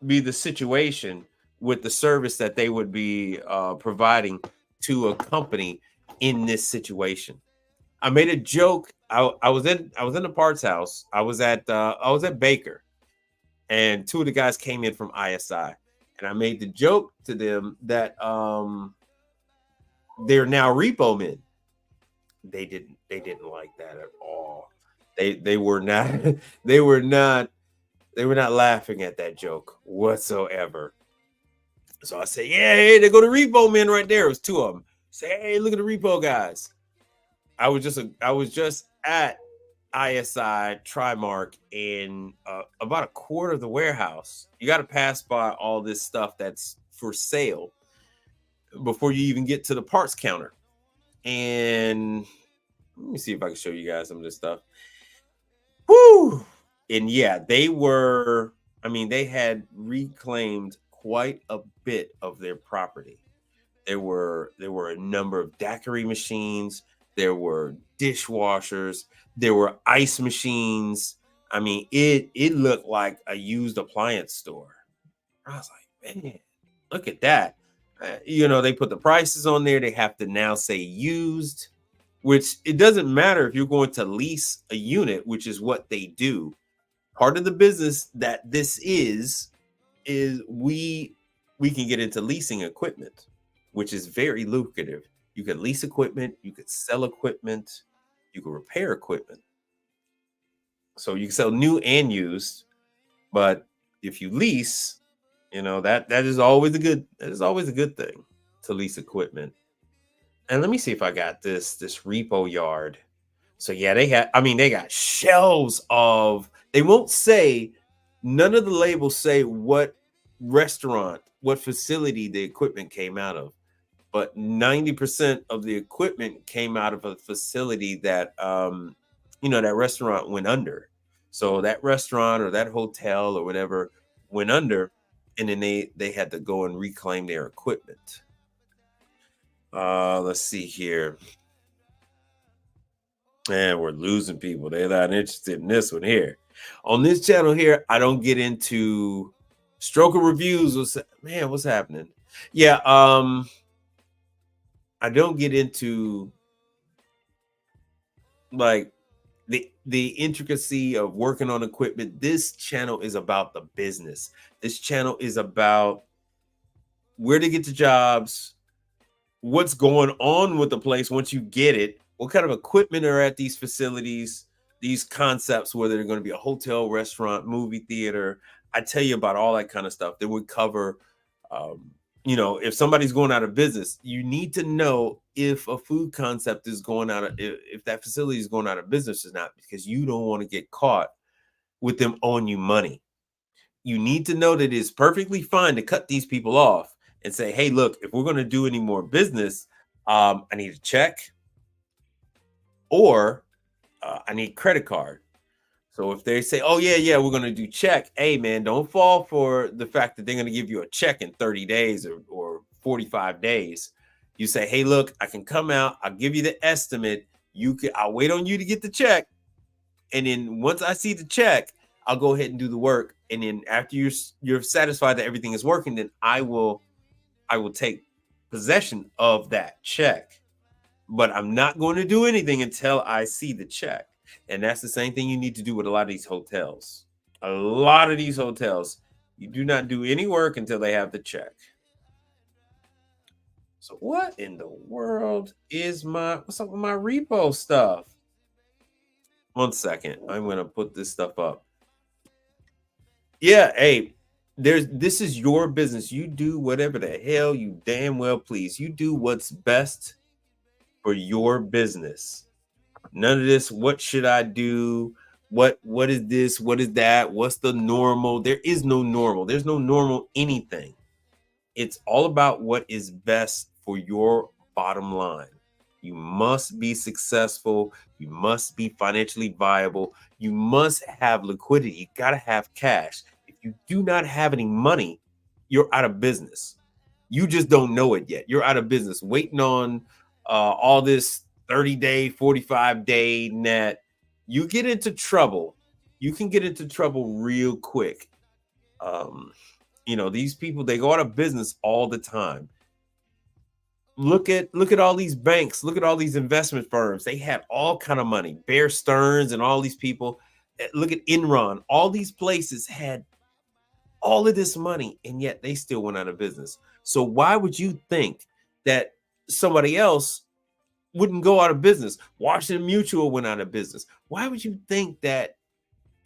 be the situation with the service that they would be providing to a company in this situation. I made a joke. I was in the parts house. I was at Baker, and two of the guys came in from ISI, and I made the joke to them that they're now repo men. They didn't like that at all. They were not they were not laughing at that joke whatsoever. So I said, yeah, hey, they go to repo men right there. It was two of them. Say, hey, look at the repo guys. I was just at ISI Trimark in about a quarter of the warehouse. You got to pass by all this stuff that's for sale before you even get to the parts counter. And let me see if I can show you guys some of this stuff. Woo! And yeah, they had reclaimed quite a bit of their property. There were a number of daiquiri machines. There were dishwashers. There were ice machines. I mean, it looked like a used appliance store. I was like, man, look at that. They put the prices on there. They have to now say used, which it doesn't matter if you're going to lease a unit, which is what they do. Part of the business that this is we can get into leasing equipment, which is very lucrative. You can lease equipment, you could sell equipment, you can repair equipment. So you can sell new and used, but if you lease, that is always a good thing to lease equipment. And let me see if I got this repo yard. So yeah, they got shelves of, they won't say, none of the labels say what restaurant, what facility the equipment came out of. But 90% of the equipment came out of a facility that, that restaurant went under. So that restaurant or that hotel or whatever went under, and then they had to go and reclaim their equipment. Let's see here. Man, we're losing people. They're not interested in this one here. On this channel here, I don't get into stroker reviews. What's happening? Yeah, I don't get into like the intricacy of working on equipment. This channel is about the business. This channel is about where to get the jobs, what's going on with the place once you get it, what kind of equipment are at these facilities, these concepts, whether they're going to be a hotel, restaurant, movie theater. I tell you about all that kind of stuff. Then we cover, if somebody's going out of business, you need to know if a food concept is going out of, if that facility is going out of business or not, because you don't want to get caught with them owing you money. You need to know that it's perfectly fine to cut these people off and say, hey, look, if we're going to do any more business, I need a check or I need credit card. So if they say, oh, yeah, we're going to do check. Hey, man, don't fall for the fact that they're going to give you a check in 30 days or 45 days. You say, hey, look, I can come out. I'll give you the estimate. I'll wait on you to get the check. And then once I see the check, I'll go ahead and do the work. And then after you're satisfied that everything is working, then I will take possession of that check. But I'm not going to do anything until I see the check. And that's the same thing you need to do with a lot of these hotels. A lot of these hotels, you do not do any work until they have the check. So what in the world is what's up with my repo stuff? 1 second. I'm going to put this stuff up. Yeah, hey, This is your business. You do whatever the hell you damn well please. You do what's best for your business. None of this, what should I do? What is this? What is that? What's the normal? There is no normal. There's no normal anything. It's all about what is best for your bottom line. You must be successful. You must be financially viable. You must have liquidity. You got to have cash. If you do not have any money, you're out of business. You just don't know it yet. You're out of business, waiting on all this 30-day, 45-day net. You get into trouble. You can get into trouble real quick. These people, they go out of business all the time. Look at all these banks, look at all these investment firms. They had all kind of money. Bear Stearns and all these people. Look at Enron. All these places had all of this money, and yet they still went out of business. So why would you think that somebody else wouldn't go out of business? Washington Mutual went out of business. Why would you think that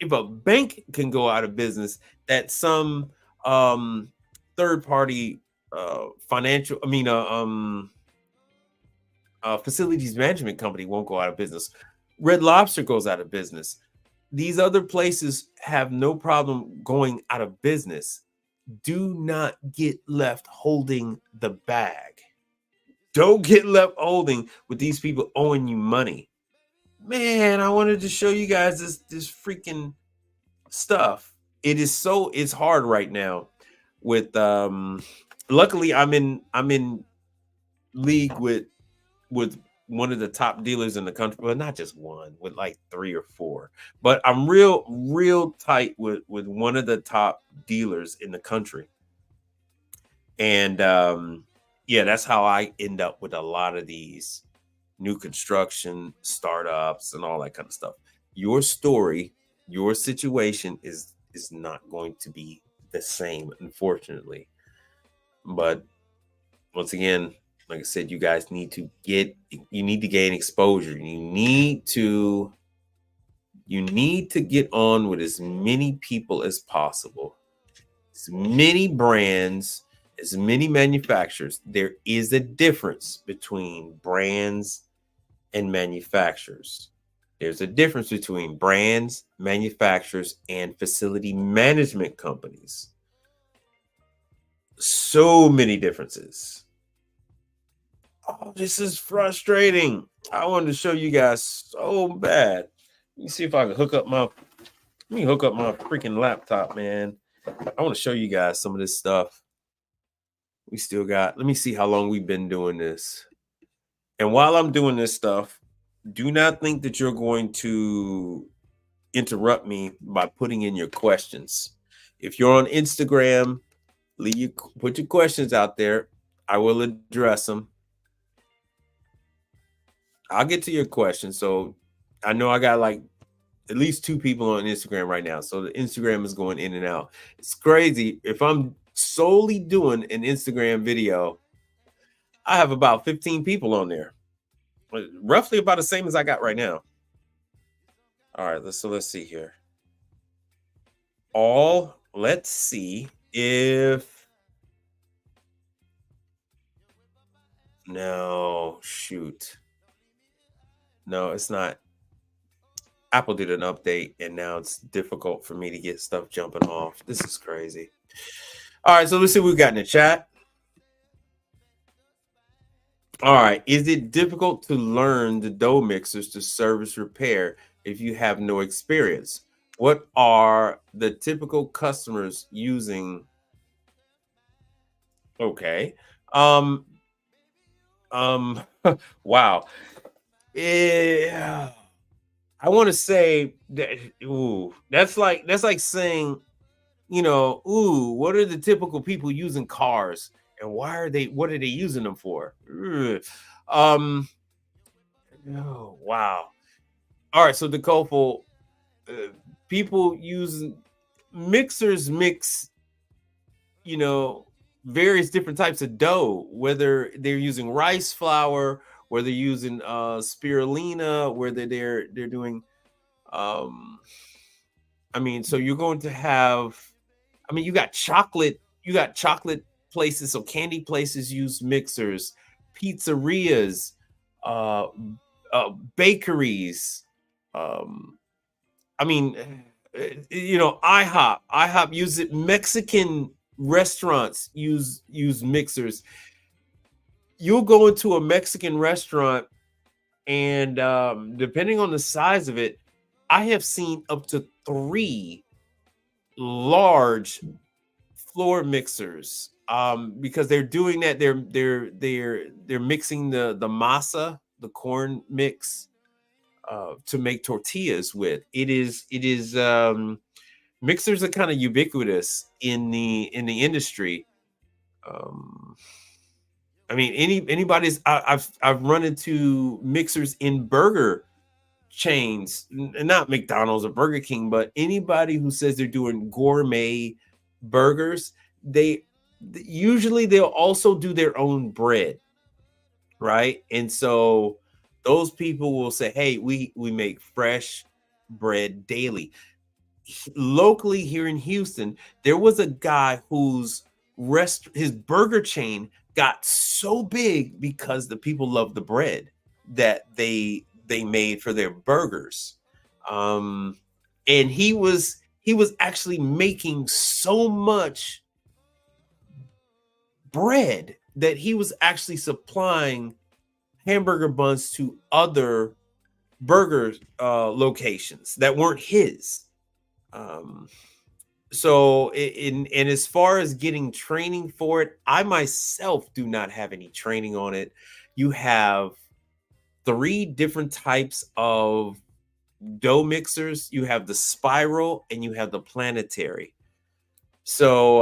if a bank can go out of business, that some third party financial, facilities management company won't go out of business? Red Lobster goes out of business. These other places have no problem going out of business. Do not get left holding the bag. Don't get left holding with these people owing you money. Man, I wanted to show you guys this freaking stuff. It's hard right now with luckily I'm in league with one of the top dealers in the country. Well, not just one, with like 3 or 4. But I'm real tight with one of the top dealers in the country. And that's how I end up with a lot of these new construction startups and all that kind of stuff. Your story, your situation is not going to be the same, unfortunately. But once again, like I said, you guys need to gain exposure. You need to get on with as many people as possible, as many brands, as many manufacturers. There is a difference between brands and manufacturers. There's a difference between brands, manufacturers, and facility management companies. So many differences. Oh, this is frustrating. I wanted to show you guys so bad. Let me see if I can hook up my freaking laptop, man. I want to show you guys some of this stuff. We still got, let me see how long we've been doing this. And while I'm doing this stuff, do not think that you're going to interrupt me by putting in your questions. If you're on Instagram, put your questions out there. I will address them. I'll get to your questions. So I know I got like at least 2 people on Instagram right now. So the Instagram is going in and out. It's crazy. If I'm solely doing an Instagram video, I have about 15 people on there. Roughly about the same as I got right now. All right, let's see here. Let's see if no, shoot. No, it's not. Apple did an update and now it's difficult for me to get stuff jumping off. This is crazy. All right, so let's see what we got in the chat. All right, is it difficult to learn the dough mixers to service repair if you have no experience? What are the typical customers using? Okay. Wow. Yeah. I want to say that that's like saying, what are the typical people using cars and what are they using them for? Oh, wow. All right, so the Kofel, people using mixers mix, various different types of dough, whether they're using rice flour, whether they're using spirulina, whether they're doing so you're going to have I mean, you got chocolate places, so candy places use mixers, pizzerias, uh, bakeries. Um, I mean, IHOP use it. Mexican restaurants use mixers. You'll go into a Mexican restaurant, and depending on the size of it, I have seen up to 3 large floor mixers, because they're doing that. They're mixing the masa, the corn mix, to make tortillas with. Mixers are kind of ubiquitous in the industry. Um, I mean, I've run into mixers in burger chains, not McDonald's or Burger King, but anybody who says they're doing gourmet burgers, usually they'll also do their own bread, right? And so those people will say, "Hey, we make fresh bread daily." Locally here in Houston, there was a guy his burger chain got so big because the people loved the bread that they made for their burgers. And he was actually making so much bread that he was actually supplying hamburger buns to other burger locations that weren't his. Um, so in as far as getting training for it, I myself do not have any training on it. You have 3 different types of dough mixers. You have the spiral and you have the planetary. So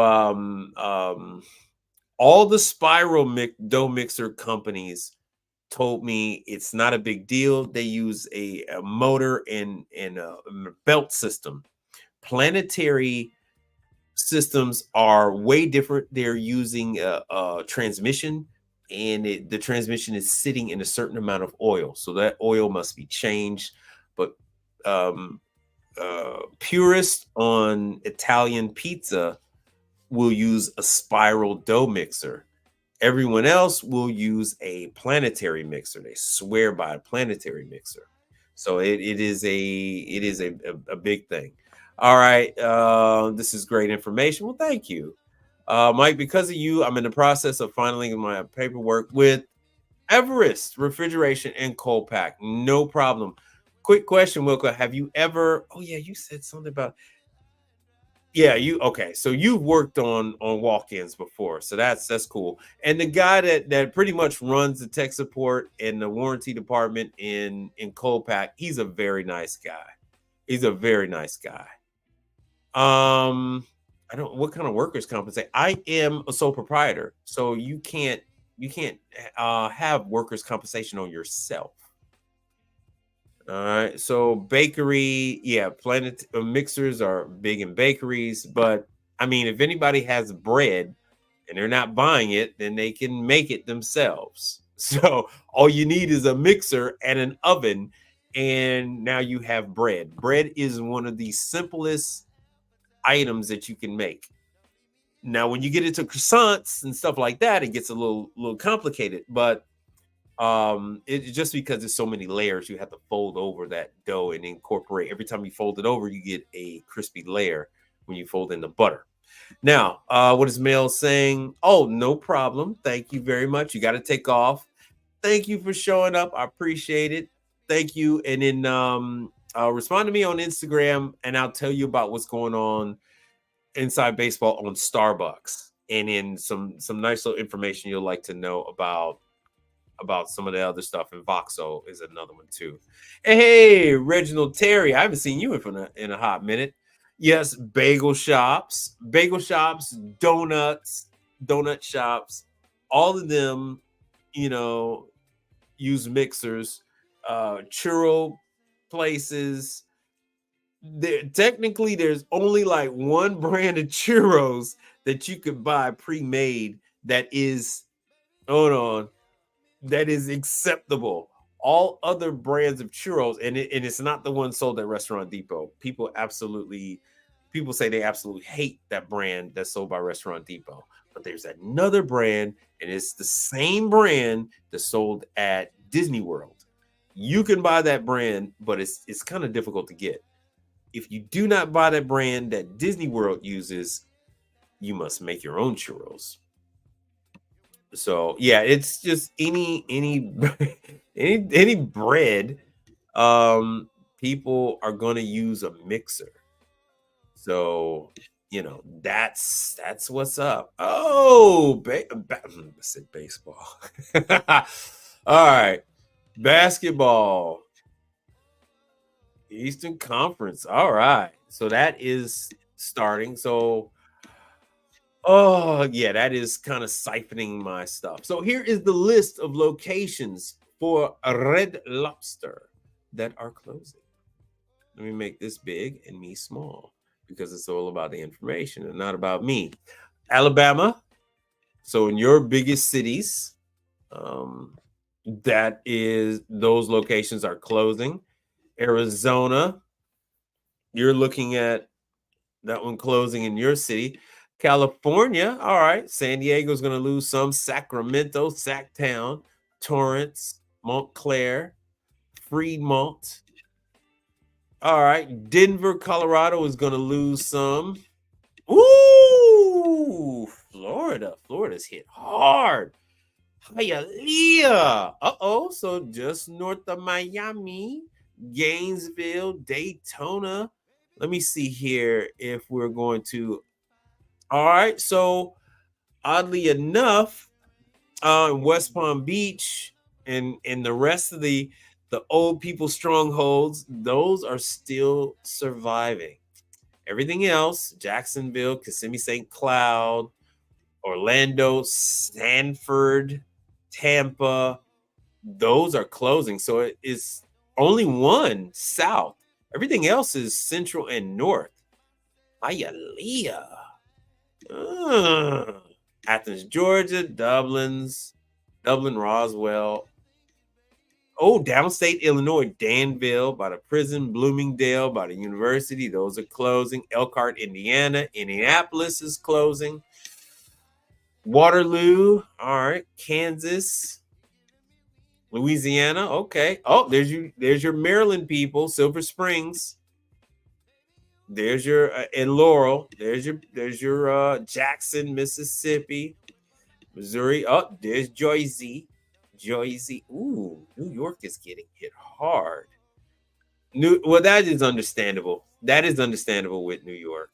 all the spiral dough mixer companies told me it's not a big deal. They use a motor and a belt system. Planetary systems are way different. They're using a transmission, and the transmission is sitting in a certain amount of oil, so that oil must be changed. But purists on Italian pizza will use a spiral dough mixer. Everyone else will use a planetary mixer. They swear by a planetary mixer. So it is a big thing. All right. This is great information. Well, thank you. Mike, because of you, I'm in the process of filing my paperwork with Everest Refrigeration and Cold Pack. No problem. Quick question, Wilco. Have you ever, oh yeah, you said something about, yeah, okay. So you've worked on walk-ins before. So that's cool. And the guy that pretty much runs the tech support and the warranty department in Cold Pack, he's a very nice guy. He's a very nice guy. I don't what kind of workers compensate. I am a sole proprietor, so you can't have workers compensation on yourself. All right. So bakery, yeah, planet mixers are big in bakeries, but I mean, if anybody has bread and they're not buying it, then they can make it themselves. So all you need is a mixer and an oven, and now you have bread. Bread is one of the simplest items that you can make. Now, when you get into croissants and stuff like that, it gets a little complicated, but it's just because there's so many layers, you have to fold over that dough and incorporate. Every time you fold it over, you get a crispy layer when you fold in the butter. Now, what is Mel saying? Oh, no problem. Thank you very much. You got to take off. Thank you for showing up. I appreciate it. Thank you. And then respond to me on Instagram, and I'll tell you about what's going on inside baseball on Starbucks, and in some nice little information you'll like to know about some of the other stuff. And Voxo is another one too. Hey, Reginald Terry, I haven't seen you in a hot minute. Yes, bagel shops, donuts, donut shops, all of them, use mixers. Churro places. Technically, there's only like one brand of churros that you could buy pre-made that is, hold on, that is acceptable. All other brands of churros, and it's not the one sold at Restaurant Depot. People absolutely people say they absolutely hate that brand that's sold by Restaurant Depot. But there's another brand, and it's the same brand that's sold at Disney World. You can buy that brand, but it's kind of difficult to get. If you do not buy that brand that Disney World uses, you must make your own churros. So yeah, it's just any any bread. People are going to use a mixer. So that's what's up. Oh, I said baseball. All right, basketball. Eastern Conference. All right, so that is starting. So oh, yeah, that is kind of siphoning my stuff. So here is the list of locations for a Red Lobster that are closing. Let me make this big and me small because it's all about the information and not about me. Alabama. So in your biggest cities, that is those locations are closing. Arizona, you're looking at that one closing in your city. California, all right. San Diego's going to lose some. Sacramento, Sacktown, Torrance, Montclair, Fremont. All right. Denver, Colorado is going to lose some. Ooh, Florida. Florida's hit hard. Hialeah. Uh-oh. So just north of Miami, Gainesville, Daytona. Let me see here if we're going to. All right. So oddly enough, West Palm Beach and the rest of the old people strongholds, those are still surviving. Everything else, Jacksonville, Kissimmee, St. Cloud, Orlando, Sanford, Tampa, those are closing. So it is only one south. Everything else is central and north. Hialeah. Athens, Georgia, Dublin, Roswell. Oh, downstate Illinois, Danville, by the prison, Bloomingdale, by the university. Those are closing. Elkhart, Indiana. Indianapolis is closing. Waterloo. All right. Kansas. Louisiana. Okay. Oh, there's your Maryland people. Silver Springs. There's your and Laurel. There's your Jackson, Mississippi, Missouri. Oh, there's Joyce. Ooh, New York is getting hit hard. Well, that is understandable. That is understandable with New York.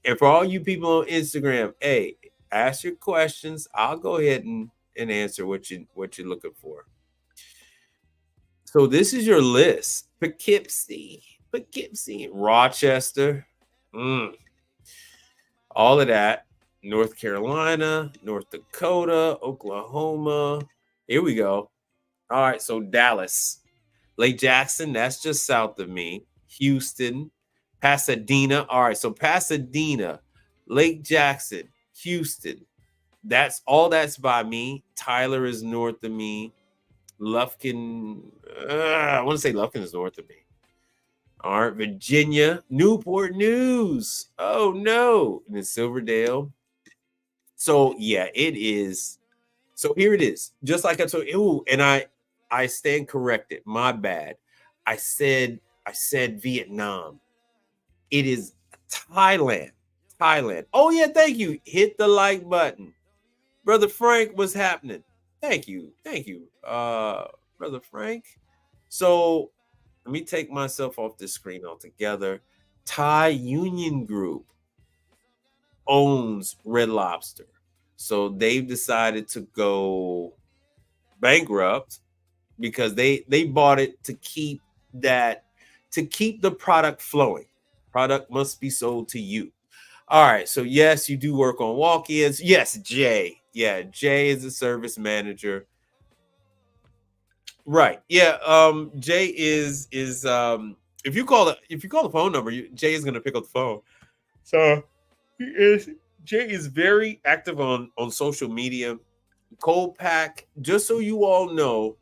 And for all you people on Instagram, hey, ask your questions. I'll go ahead and answer what you're looking for. So this is your list. Poughkeepsie, Rochester, all of that. North Carolina, North Dakota, Oklahoma. Here we go. All right, so Dallas, Lake Jackson, that's just south of me. Houston, Pasadena. All right, so Pasadena, Lake Jackson, Houston. That's by me. Tyler is north of me. Lufkin, I want to say Lufkin is north of me. All right, Virginia, Newport News. Oh no, and then Silverdale. So yeah, it is. So here it is. Just like I told you, and I stand corrected. My bad. I said Vietnam. It is Thailand. Oh yeah, thank you. Hit the like button. Brother Frank, what's happening? Thank you. Brother Frank. So let me take myself off the screen altogether. Thai Union Group owns Red Lobster. So they've decided to go bankrupt because they bought it to keep the product flowing. Product must be sold to you. All right. So yes, you do work on walk-ins. Yes, Jay. Yeah, Jay is a service manager. Right. Yeah. Jay is if you call the phone number, Jay is gonna pick up the phone. So Jay is very active on social media. Cold Pack, just so you all know,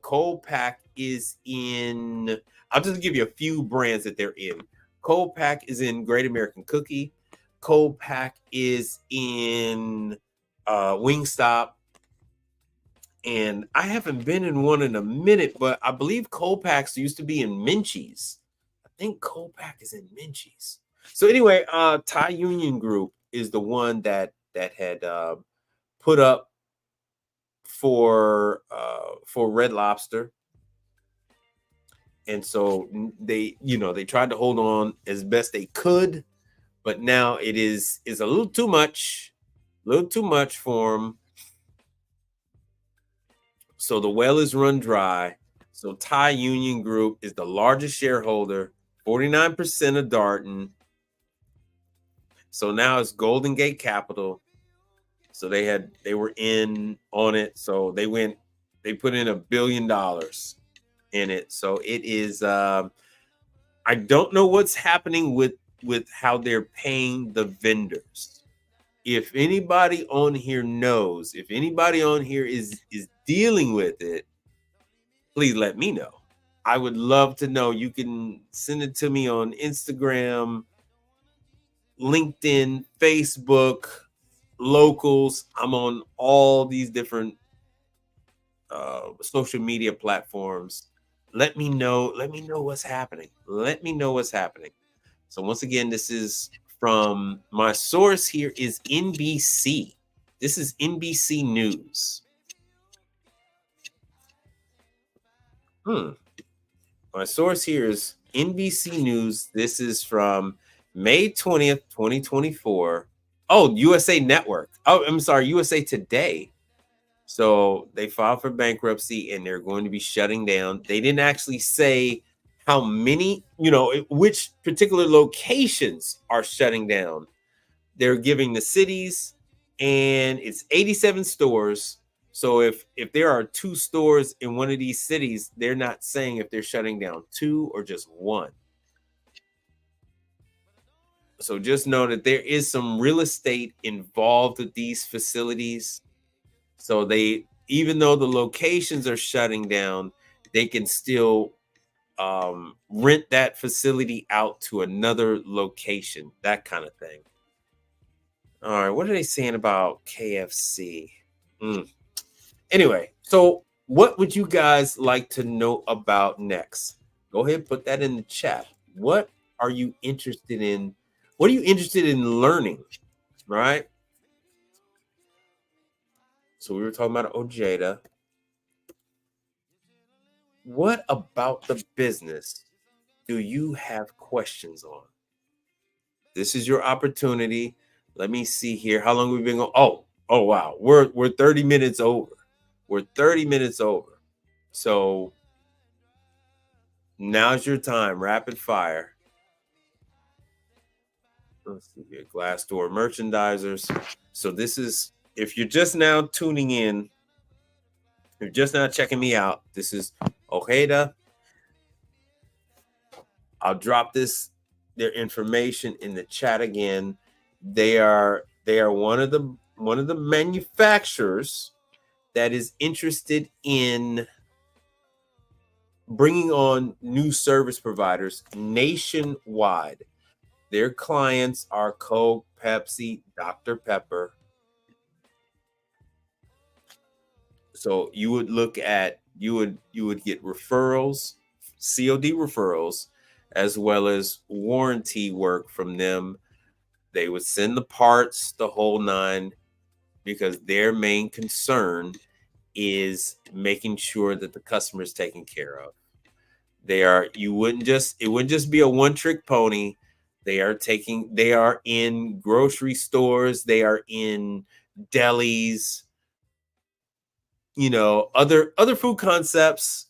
Cold Pack is in. I'll just give you a few brands that they're in. Cold Pack is in Great American Cookie. Cold Pack is in Wingstop. And I haven't been in one in a minute, but I believe Cold Packs used to be in Minchie's. I think Cold Pack is in Minchie's. So anyway, Thai Union Group is the one that had put up for Red Lobster. And so they tried to hold on as best they could, but now it is a little too much for them. So the well is run dry. So Thai Union Group is the largest shareholder, 49% of Darden. So now it's Golden Gate Capital. So they were in on it. So they put in $1 billion in it. So it is I don't know what's happening with how they're paying the vendors. If anybody on here knows, if anybody on here is dealing with it, please let me know. I would love to know. You can send it to me on Instagram, LinkedIn, Facebook, Locals. I'm on all these different social media platforms. Let me know what's happening. Let me know what's happening. So once again, this is from my source here is NBC. This is NBC News. My source here is NBC News. This is from May 20th, 2024. Oh, USA Network. Oh, I'm sorry, USA Today. So they filed for bankruptcy and they're going to be shutting down. They didn't actually say how many, which particular locations are shutting down. They're giving the cities, and it's 87 stores. So if there are 2 stores in one of these cities, they're not saying if they're shutting down 2 or just 1. So just know that there is some real estate involved with these facilities. So even though the locations are shutting down, they can still rent that facility out to another location, that kind of thing. All right, what are they saying about KFC? Anyway, so what would you guys like to know about next? Go ahead and put that in the chat. What are you interested in? What are you interested in learning? Right? So we were talking about Ojeda. What about the business do you have questions on? This is your opportunity. Let me see here. How long we've been going? Oh wow. We're 30 minutes over. We're 30 minutes over. So now's your time. Rapid fire. Let's see here. Glassdoor merchandisers. So this is, if you're just now tuning in, if you're just now checking me out, this is Ojeda. I'll drop their information in the chat again. They are one of the manufacturers that is interested in bringing on new service providers nationwide. Their clients are Coke, Pepsi, Dr. Pepper. So you would get referrals, COD referrals, as well as warranty work from them. They would send the parts, the whole 9, because their main concern is making sure that the customer is taken care of. It wouldn't just be a one-trick pony. They are in grocery stores, they are in delis, other food concepts,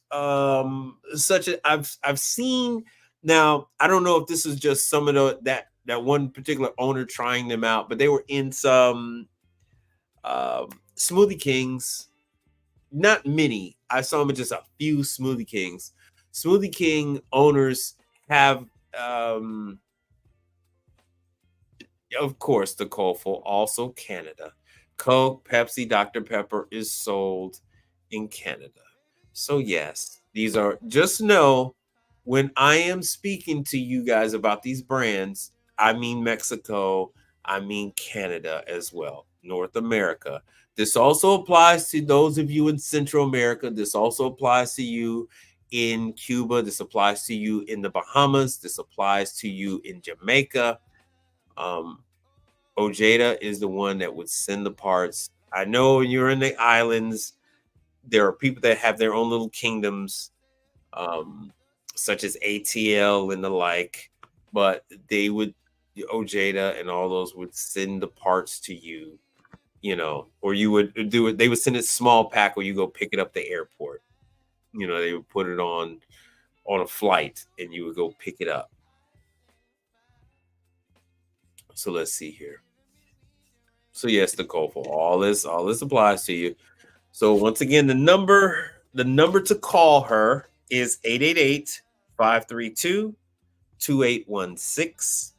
such as I've seen. Now, I don't know if this is just some of that one particular owner trying them out, but they were in some Smoothie Kings. Not many. I saw them in just a few Smoothie Kings. Smoothie King owners have, of course, the Coleful, also Canada. Coke, Pepsi, Dr. Pepper is sold in Canada. So yes, these are, just know when I am speaking to you guys about these brands, I mean Mexico, I mean Canada as well, North America. This also applies to those of you in Central America. This also applies to you in Cuba. This applies to you in the Bahamas. This applies to you in Jamaica. Ojeda is the one that would send the parts. I know you're in the islands. There are people that have their own little kingdoms, such as ATL and the like, but they would, Ojeda and all those would send the parts to you, or you would do it. They would send it small pack, or you go pick it up at the airport. They would put it on a flight, and you would go pick it up. So let's see here. So yes, Nicole, all this applies to you. So once again, the number to call her is 888-532-2816.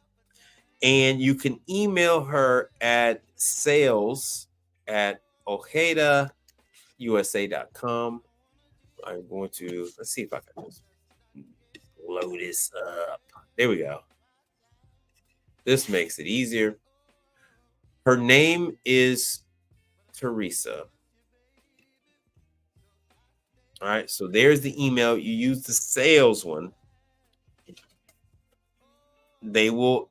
And you can email her at sales@ojedausa.com. I'm going to, let's see if I can just load this up. There we go. This makes it easier. Her name is Teresa. All right, so there's the email. You use the sales one. They will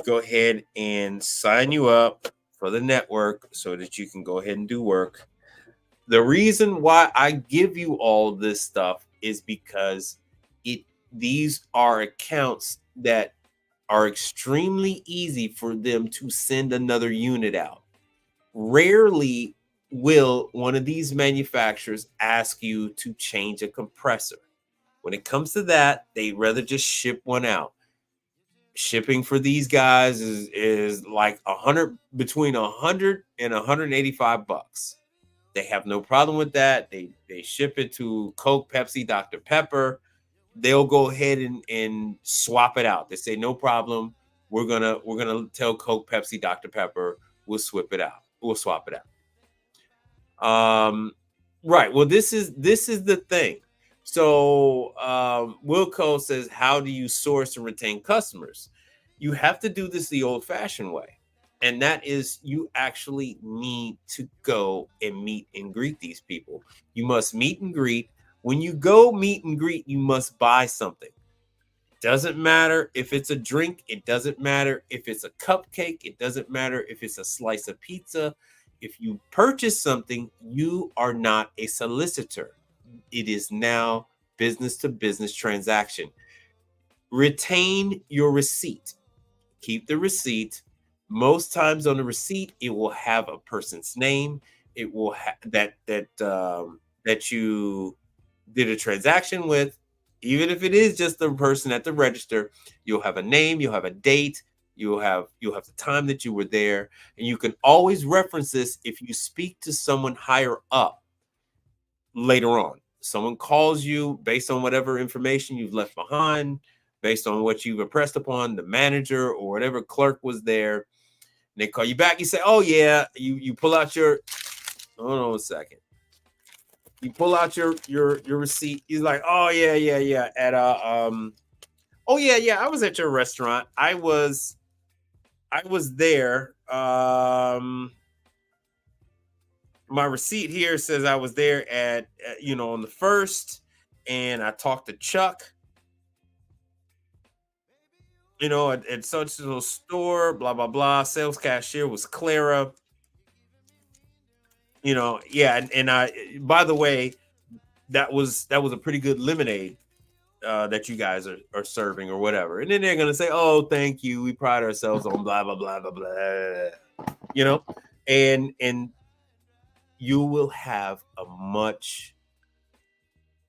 go ahead and sign you up for the network so that you can go ahead and do work. The reason why I give you all this stuff is because these are accounts that are extremely easy for them to send another unit out. Rarely will one of these manufacturers ask you to change a compressor. When it comes to that, they'd rather just ship one out. Shipping for these guys is like between $100 and $185. They have no problem with that. They ship it to Coke, Pepsi, Dr. Pepper. They'll go ahead and swap it out. They say no problem. We're gonna tell Coke, Pepsi, Dr. Pepper, we'll swap it out. Right. Well, this is the thing. So Wilco says, how do you source and retain customers? You have to do this the old-fashioned way. And that is, you actually need to go and meet and greet these people. You must meet and greet. When you go meet and greet, you must buy something. Doesn't matter if it's a drink. It doesn't matter if it's a cupcake. It doesn't matter if it's a slice of pizza. If you purchase something, you are not a solicitor. It is now business-to-business transaction. Retain your receipt. Keep the receipt. Most times on the receipt, it will have a person's name. It will have that you did a transaction with. Even if it is just the person at the register, you'll have a name, you'll have a date, you'll have the time that you were there, and you can always reference this if you speak to someone higher up later on. Someone calls you based on whatever information you've left behind, based on what you've impressed upon the manager or whatever clerk was there. And they call you back. You say, "Oh yeah," you pull out your. Hold on a second. You pull out your receipt. He's like, "Oh yeah. At oh yeah. I was at your restaurant. I was there. My receipt here says I was there at on the 1st, and I talked to Chuck. At such a store. Blah blah blah. Sales cashier was Clara. And I, by the way, that was a pretty good lemonade that you guys are serving or whatever. And then they're gonna say, "Oh, thank you. We pride ourselves on blah blah blah blah blah." And you will have a much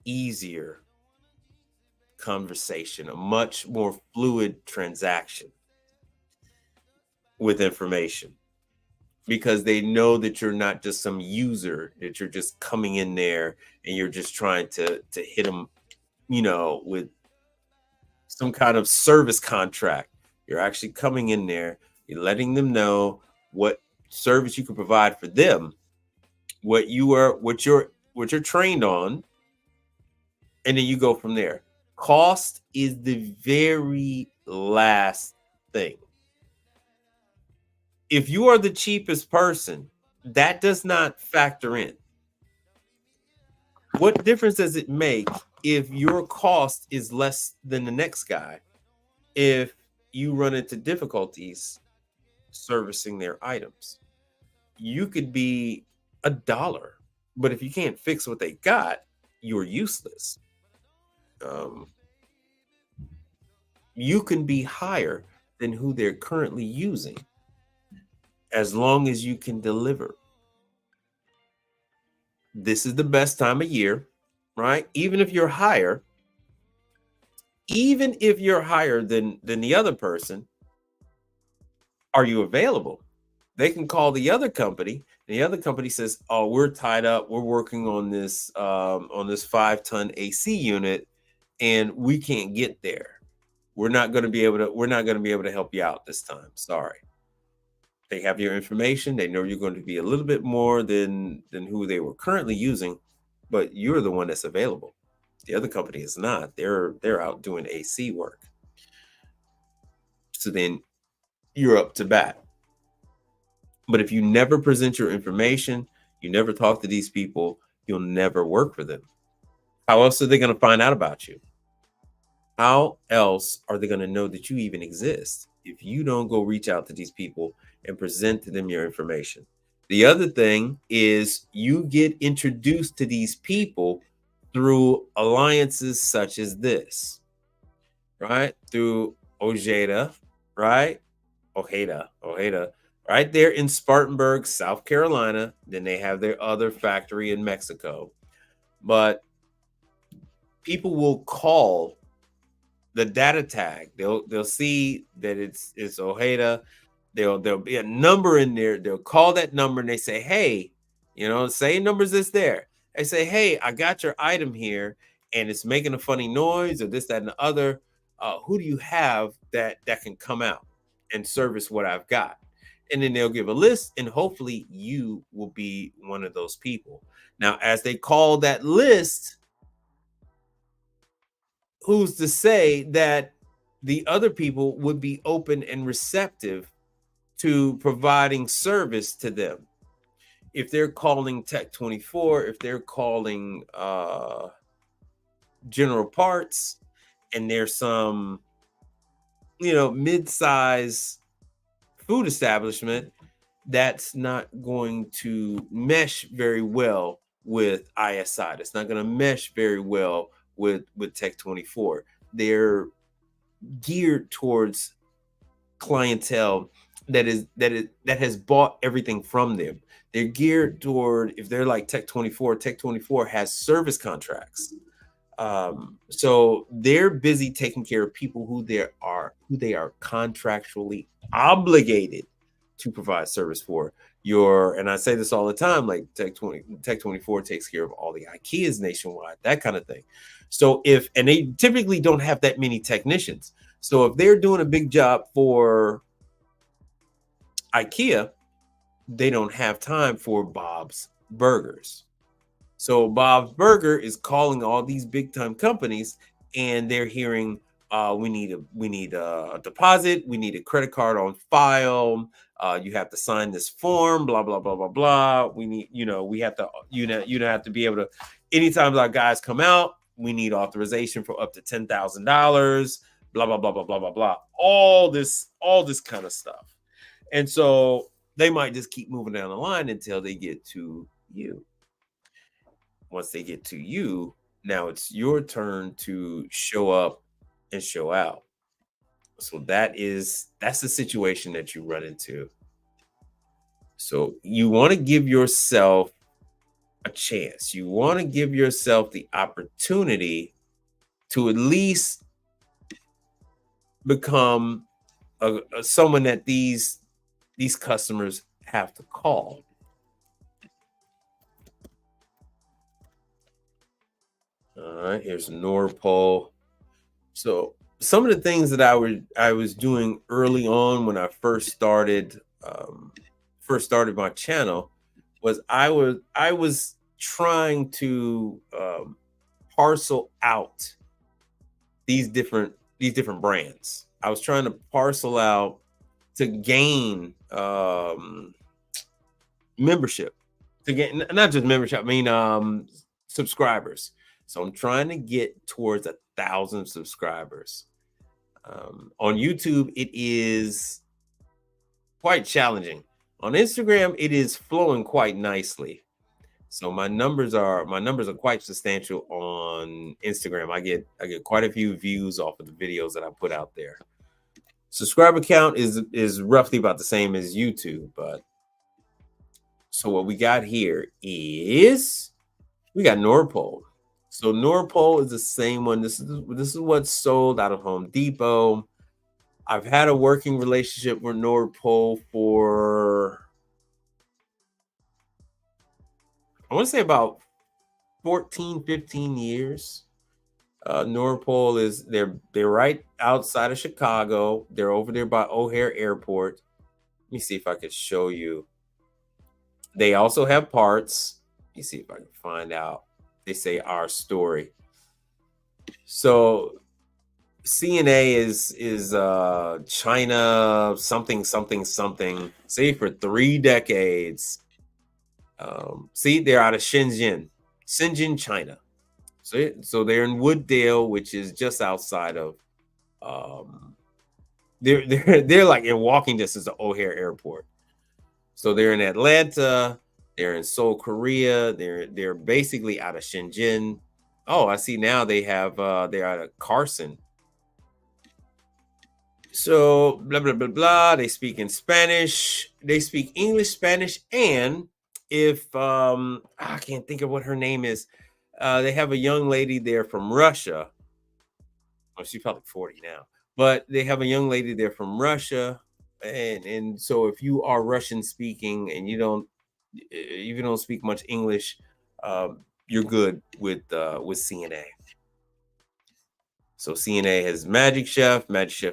easier conversation, a much more fluid transaction with information. Because they know that you're not just some user, that you're just coming in there and you're just trying to hit them, with some kind of service contract. You're actually coming in there, you're letting them know what service you can provide for them, what you're trained on, and then you go from there. Cost is the very last thing. If you are the cheapest person, that does not factor in. What difference does it make if your cost is less than the next guy if you run into difficulties servicing their items? You could be $1, but if you can't fix what they got, you're useless. Um, you can be higher than who they're currently using as long as you can deliver. This is the best time of year, right? Even if you're higher, even if you're higher than the other person, are you available? They can call the other company. And the other company says, "Oh, we're tied up. We're working on this 5-ton AC unit, and we can't get there. We're not going to be able to. We're not going to be able to help you out this time. Sorry." They have your information. They know you're going to be a little bit more than who they were currently using, but you're the one that's available. The other company is not. They're out doing AC work. So then you're up to bat. But if you never present your information, you never talk to these people, you'll never work for them. How else are they going to find out about you? How else are they going to know that you even exist if you don't go reach out to these people and present to them your information? The other thing is you get introduced to these people through alliances such as this, right? Through Ojeda, right? Ojeda, right there in Spartanburg, South Carolina. Then they have their other factory in Mexico. But people will call the data tag. They'll see that it's Ojeda. There'll be a number in there. They'll call that number and they say, "Hey, same numbers that's there." They say, "Hey, I got your item here and it's making a funny noise or this, that, and the other. Who do you have that can come out and service what I've got?" And then they'll give a list, and hopefully you will be one of those people. Now, as they call that list, who's to say that the other people would be open and receptive to providing service to them? If they're calling Tech 24, if they're calling General Parts, and there's some, mid-size food establishment, that's not going to mesh very well with ISI. That's not going to mesh very well with Tech 24. They're geared towards clientele that has bought everything from them. They're geared toward, if they're like Tech 24, Tech 24 has service contracts. So they're busy taking care of people who they are contractually obligated to provide service for. And I say this all the time, like Tech 24 takes care of all the IKEAs nationwide, that kind of thing. So and they typically don't have that many technicians. So if they're doing a big job for IKEA, they don't have time for Bob's Burgers. So Bob's Burger is calling all these big time companies, and they're hearing, we need a deposit, we need a credit card on file. You have to sign this form, blah blah blah blah blah. We need, we have to, have to be able to. Anytime our guys come out, we need authorization for up to $10,000. Blah blah blah blah blah blah blah. All this kind of stuff, and so they might just keep moving down the line until they get to you. Once they get to you, now it's your turn to show up and show out. So that's the situation that you run into. So you want to give yourself a chance. You want to give yourself the opportunity to at least become someone that these customers have to call. All right, here's Norpol. So some of the things that I was doing early on when I first started my channel was I was trying to parcel out these different brands. I was trying to parcel out to gain membership, to get not just membership, I mean subscribers. So I'm trying to get towards 1,000 subscribers. On YouTube, it is quite challenging. On Instagram, it is flowing quite nicely. So my numbers are quite substantial on Instagram. I get quite a few views off of the videos that I put out there. Subscriber count is roughly about the same as YouTube, but so what we got here is we got Norpol. So Norpol is the same one. This is what's sold out of Home Depot. I've had a working relationship with Norpol for, I want to say, about 14, 15 years. Norpol is they're right outside of Chicago. They're over there by O'Hare Airport. Let me see if I could show you. They also have parts. Let me see if I can find out. They say our story. So CNA is China something. Say for 3 decades. See, they're out of Shenzhen, China. So they're in Wooddale, which is just outside of they're like in walking distance of O'Hare Airport. So they're in Atlanta, they're in Seoul, Korea, they're basically out of Shenzhen. Oh, I see now they have they're out of Carson. So blah blah blah blah. They speak in Spanish, they speak English, Spanish, and if I can't think of what her name is. They have a young lady there from Russia. Oh, she's probably 40 now, but they have a young lady there from Russia. And so if you are Russian speaking and you don't speak much English, you're good with CNA. So CNA has Magic Chef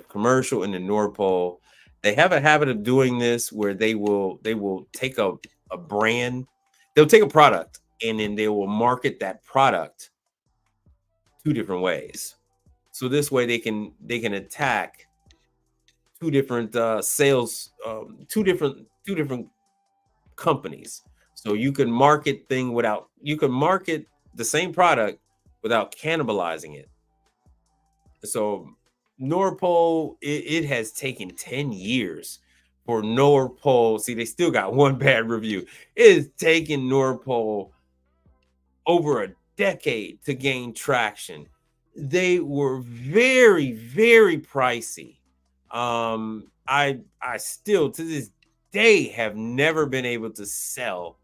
Commercial, and the Norpol. They have a habit of doing this where they will take a brand, they'll take a product, and then they will market that product 2 different ways. So this way they can attack 2 different sales, 2 different companies. So you can market the same product without cannibalizing it. So Norpol, it has taken 10 years for Norpol. See, they still got 1 bad review. It has taken Norpol over a decade to gain traction. They were very, very pricey. I still to this day have never been able to sell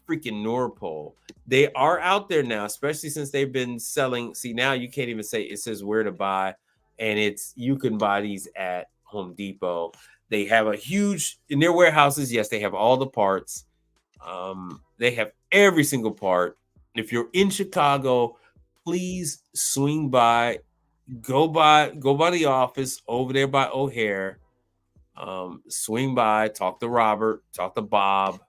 freaking Norpol. They are out there now, especially since they've been selling. See, now you can't even say, it says where to buy, and you can buy these at Home Depot. They have a huge in their warehouses. Yes, they have all the parts. They have every single part. If you're in Chicago, please swing by, go by the office over there by O'Hare. Swing by, talk to Robert, talk to Bob.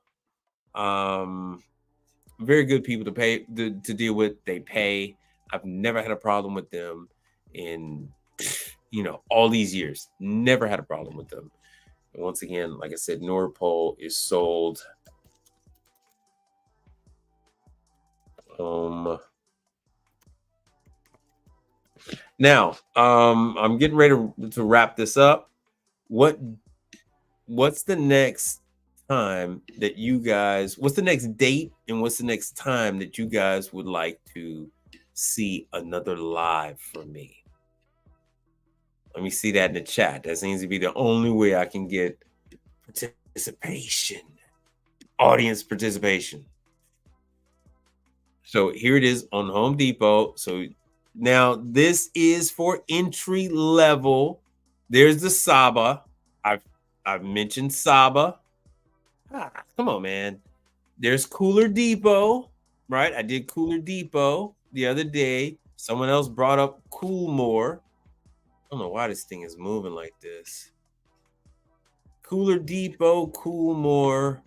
Very good people to deal with. They pay. I've never had a problem with them in all these years. Never had a problem with them. And once again, like I said, Norpol is sold. Now, I'm getting ready to wrap this up. What's the next time that you guys, what's the next date and what's the next time that you guys would like to see another live from me? Let me see that in the chat. That seems to be the only way I can get participation, audience participation. So here it is on Home Depot. So now this is for entry level. There's the Saba. I've mentioned Saba. Come on, man. There's Cooler Depot, right? I did Cooler Depot the other day. Someone else brought up Coolmore. I don't know why this thing is moving like this. Cooler Depot, Coolmore.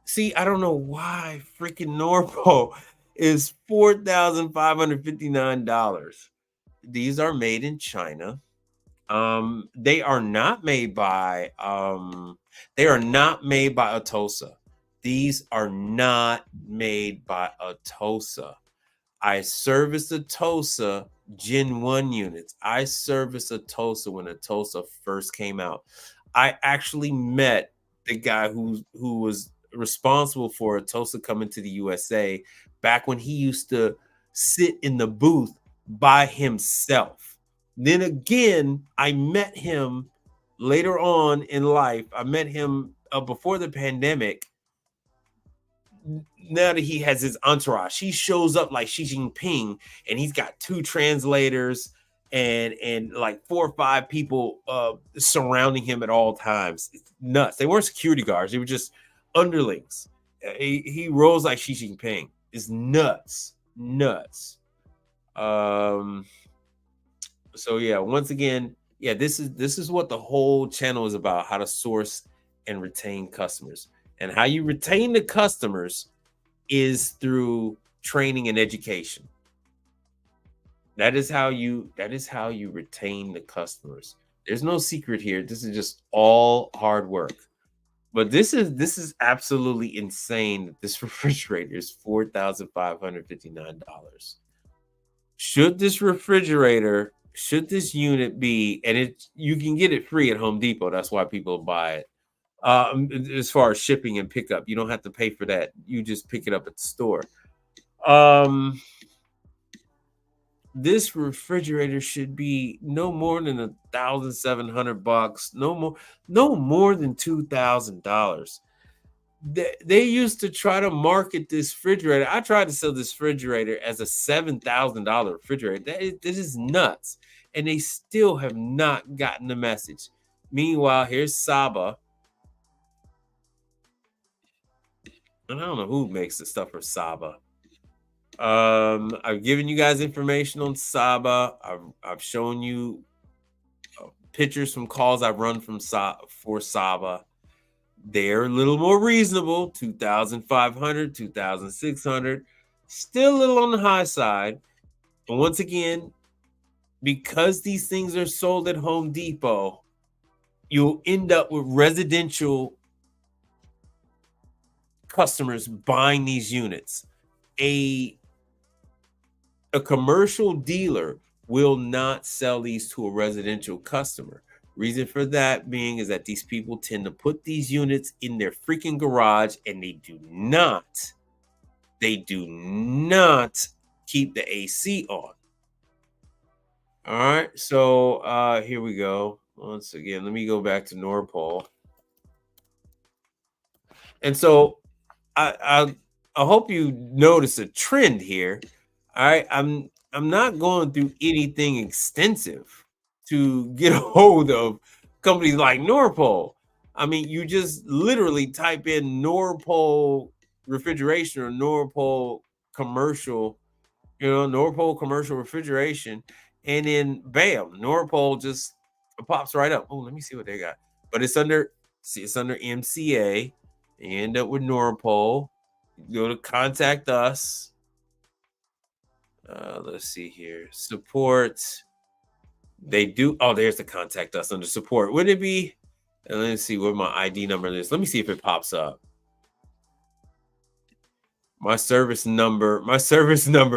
See, I don't know why freaking Norpol is $4,559. These are made in China. They are not made by Atosa. These are not made by Atosa. I serviced Atosa Gen 1 units. I serviced Atosa when Atosa first came out. I actually met the guy who was responsible for Atosa coming to the USA back when he used to sit in the booth by himself. Then again, I met him later on in life. I met him before the pandemic. Now that he has his entourage, he shows up like Xi Jinping, and he's got 2 translators and like 4 or 5 people surrounding him at all times. It's nuts. They weren't security guards; they were just underlings. He rolls like Xi Jinping. It's nuts, nuts. So yeah, once again, yeah, this is what the whole channel is about: how to source and retain customers, and how you retain the customers is through training and education. That is how you retain the customers. There's no secret here. This is just all hard work. But this is absolutely insane that this refrigerator is $4,559. Should this unit be, and you can get it free at Home Depot. That's why people buy it. As far as shipping and pickup, you don't have to pay for that. You just pick it up at the store. This refrigerator should be no more than $1,700. No more than $2,000. They used to try to market this refrigerator. I tried to sell this refrigerator as a $7,000 refrigerator. This is nuts, and they still have not gotten the message. Meanwhile, here's Saba. And I don't know who makes the stuff for Saba. I've given you guys information on Saba. I've shown you pictures from calls I've run for Saba. They're a little more reasonable, 2,500, 2,600. Still a little on the high side. And once again, because these things are sold at Home Depot, you'll end up with residential customers buying these units. A commercial dealer will not sell these to a residential customer. Reason for that being is that these people tend to put these units in their freaking garage, and they do not keep the AC on. All right, so here we go. Once again, let me go back to Norpol. And so I hope you notice a trend here. All right, I'm not going through anything extensive to get a hold of companies like Norpol. I mean, you just literally type in Norpol refrigeration or Norpol commercial, Norpol commercial refrigeration, and then bam, Norpol just pops right up. Oh, let me see what they got. But it's under MCA. You end up with Norpol. Go to contact us. Let's see here. Support. They do. Oh, there's the contact us under support. Would it be? Let's see what my ID number is. Let me see if it pops up. My service number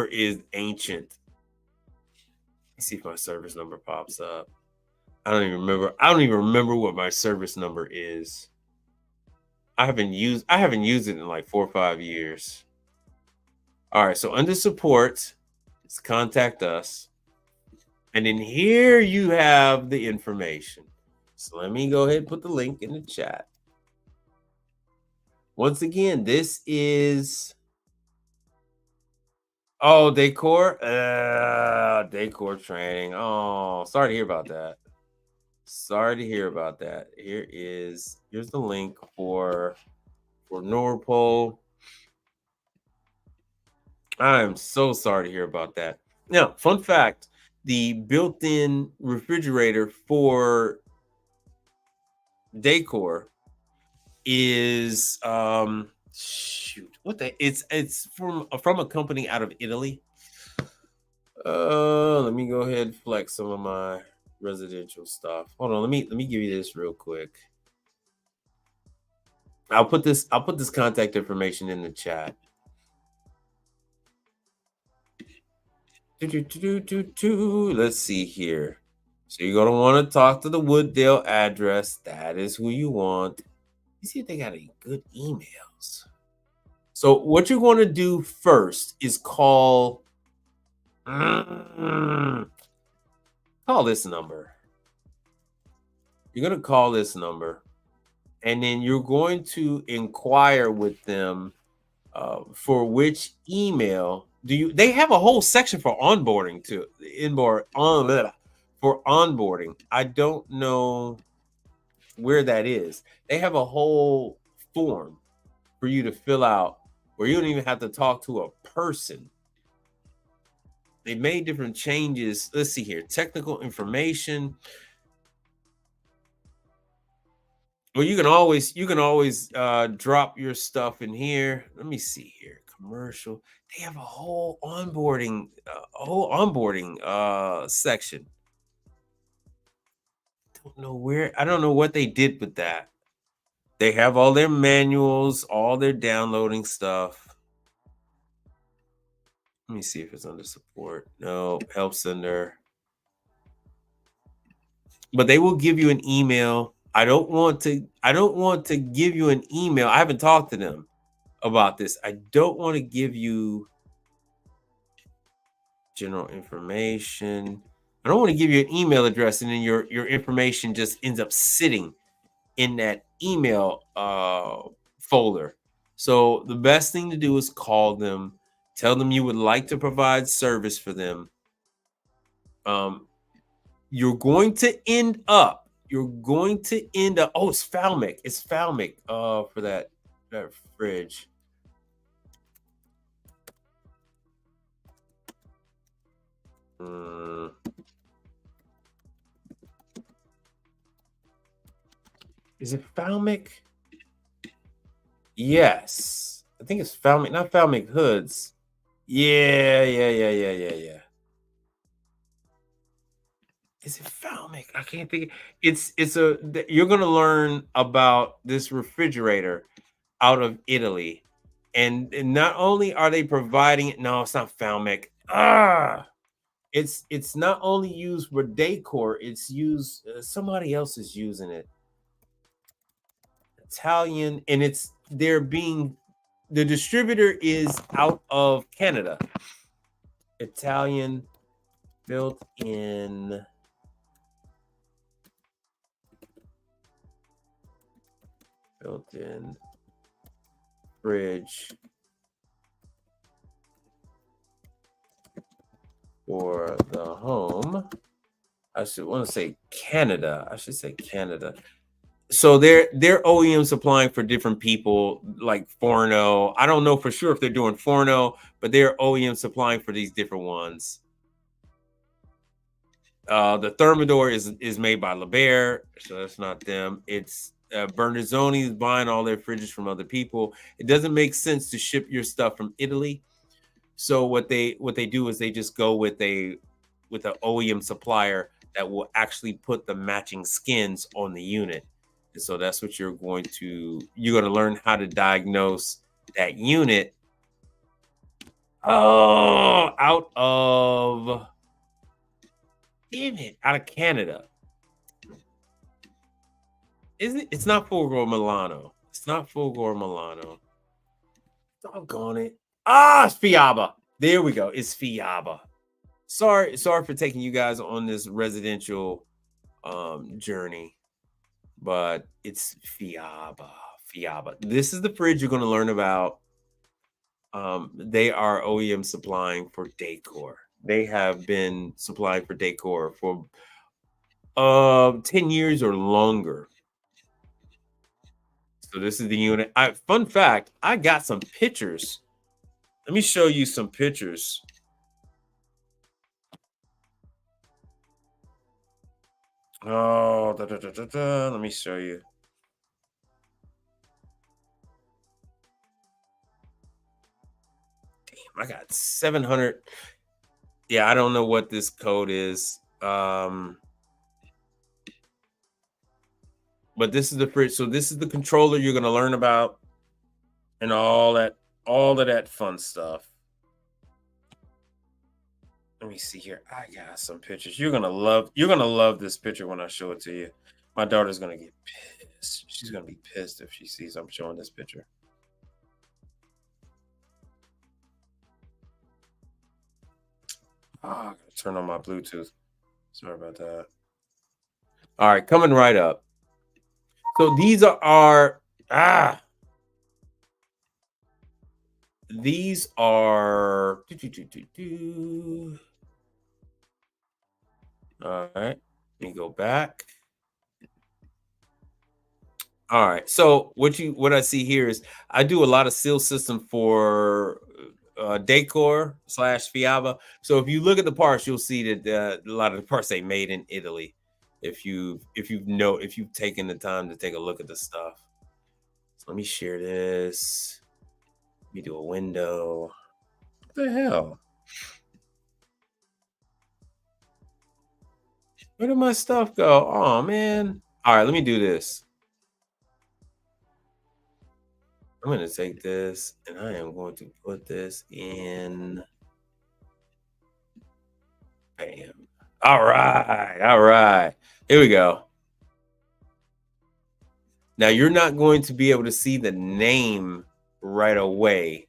is ancient. Let's see if my service number pops up. I don't even remember what my service number is. I haven't used it in like 4 or 5 years. All right, so under support, it's contact us. And then here you have the information. So let me go ahead and put the link in the chat. Once again, this is decor. Decor training. Oh, sorry to hear about that. Here's the link for Norpol. I am so sorry to hear about that. Now, fun fact, the built-in refrigerator for decor is it's from a company out of Italy. Let me go ahead and flex some of my residential stuff. Hold on, let me give you this real quick. I'll put this contact information in the chat. Let's see here. So you're gonna want to talk to the Wooddale address. That is who you want. You see if they got any good emails. So what you're going to do first is call this number. You're going to call this number, and then you're going to inquire with them for which email do you. They have a whole section for onboarding too. For onboarding. I don't know where that is. They have a whole form for you to fill out where you don't even have to talk to a person. They made different changes. Let's see here. Technical information. Well, you can always drop your stuff in here. Let me see here. Commercial. They have a whole onboarding section. I don't know what they did with that. They have all their manuals, all their downloading stuff. Let me see if it's under support. No, help center. But they will give you an email. I don't want to give you an email. I haven't talked to them about this. I don't want to give you general information. I don't want to give you an email address and then your information just ends up sitting in that email folder. So the best thing to do is call them, tell them you would like to provide service for them. You're going to end up. Oh, it's Falmic. It's Falmic for that fridge. Is it Falmic? Yes. I think it's Falmic, not Falmic Hoods. Yeah. Is it Falmic? I can't think. You're gonna learn about this refrigerator out of Italy, and not only are they providing it. No, it's not Falmic. It's not only used for decor. It's used. Somebody else is using it. Italian, and the distributor is out of Canada. Italian, built in fridge for the home. I should want to say Canada. I should say Canada. So they're OEM supplying for different people like Forno. I don't know for sure if they're doing Forno, but they're OEM supplying for these different ones. The Thermador is made by LeBaire, so that's not them. It's Bernardoni is buying all their fridges from other people. It doesn't make sense to ship your stuff from Italy. So what they do is they just go with an OEM supplier that will actually put the matching skins on the unit. And so that's what you're going to learn how to diagnose that unit. Oh, out of Canada. It's not Fulgor Milano. It's not Fulgor Milano. Doggone it. It's Fiaba. There we go. It's Fiaba. Sorry for taking you guys on this residential journey, but it's Fiaba. This is the fridge you're going to learn about. They are OEM supplying for decor. They have been supplying for decor for 10 years or longer. So this is the unit. Fun fact, I got some pictures. Let me show you some pictures. Oh, let me show you. Damn, I got 700. Yeah, I don't know what this code is. But this is the fridge. So this is the controller you're gonna learn about and all of that fun stuff. Let me see here. I got some pictures. You're gonna love this picture when I show it to you. My daughter's gonna get pissed. She's gonna be pissed if she sees I'm showing this picture. I gotta turn on my Bluetooth. Sorry about that. All right, coming right up. So these are these are all right. Let me go back. All right. So what I see here is I do a lot of seal system for decor / Fiaba. So if you look at the parts, you'll see that a lot of the parts they made in Italy. If you've taken the time to take a look at the stuff. So let me share this. Let me do a window. What the hell? Where did my stuff go? Oh man. All right, let me do this. I'm going to take this and I am going to put this in. Bam. All right. All right. Here we go. Now you're not going to be able to see the name right away.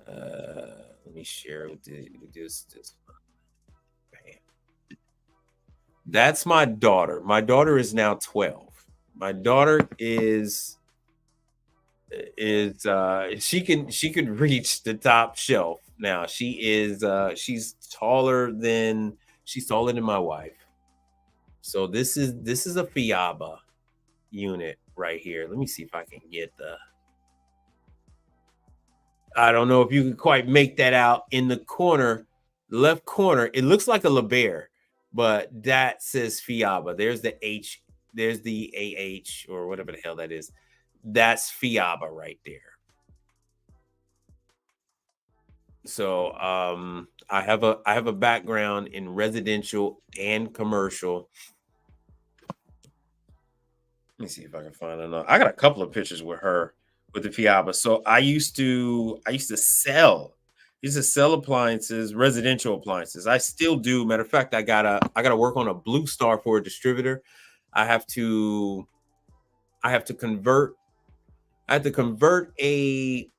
Let me share with this. Bam. That's my daughter. My daughter is now 12. My daughter is she could reach the top shelf now. She's taller than my wife. So this is a Fiaba unit right here. Let me see if I can get I don't know if you can quite make that out in the corner, left corner. It looks like a LeBaire, but that says Fiaba. There's the H, there's the AH or whatever the hell that is. That's Fiaba right there. So I have a background in residential and commercial. Let me see if I can find another. I got a couple of pictures with her with the Fiaba. So I used to sell appliances, residential appliances. I still do. Matter of fact, I gotta work on a Blue Star for a distributor. I have to convert a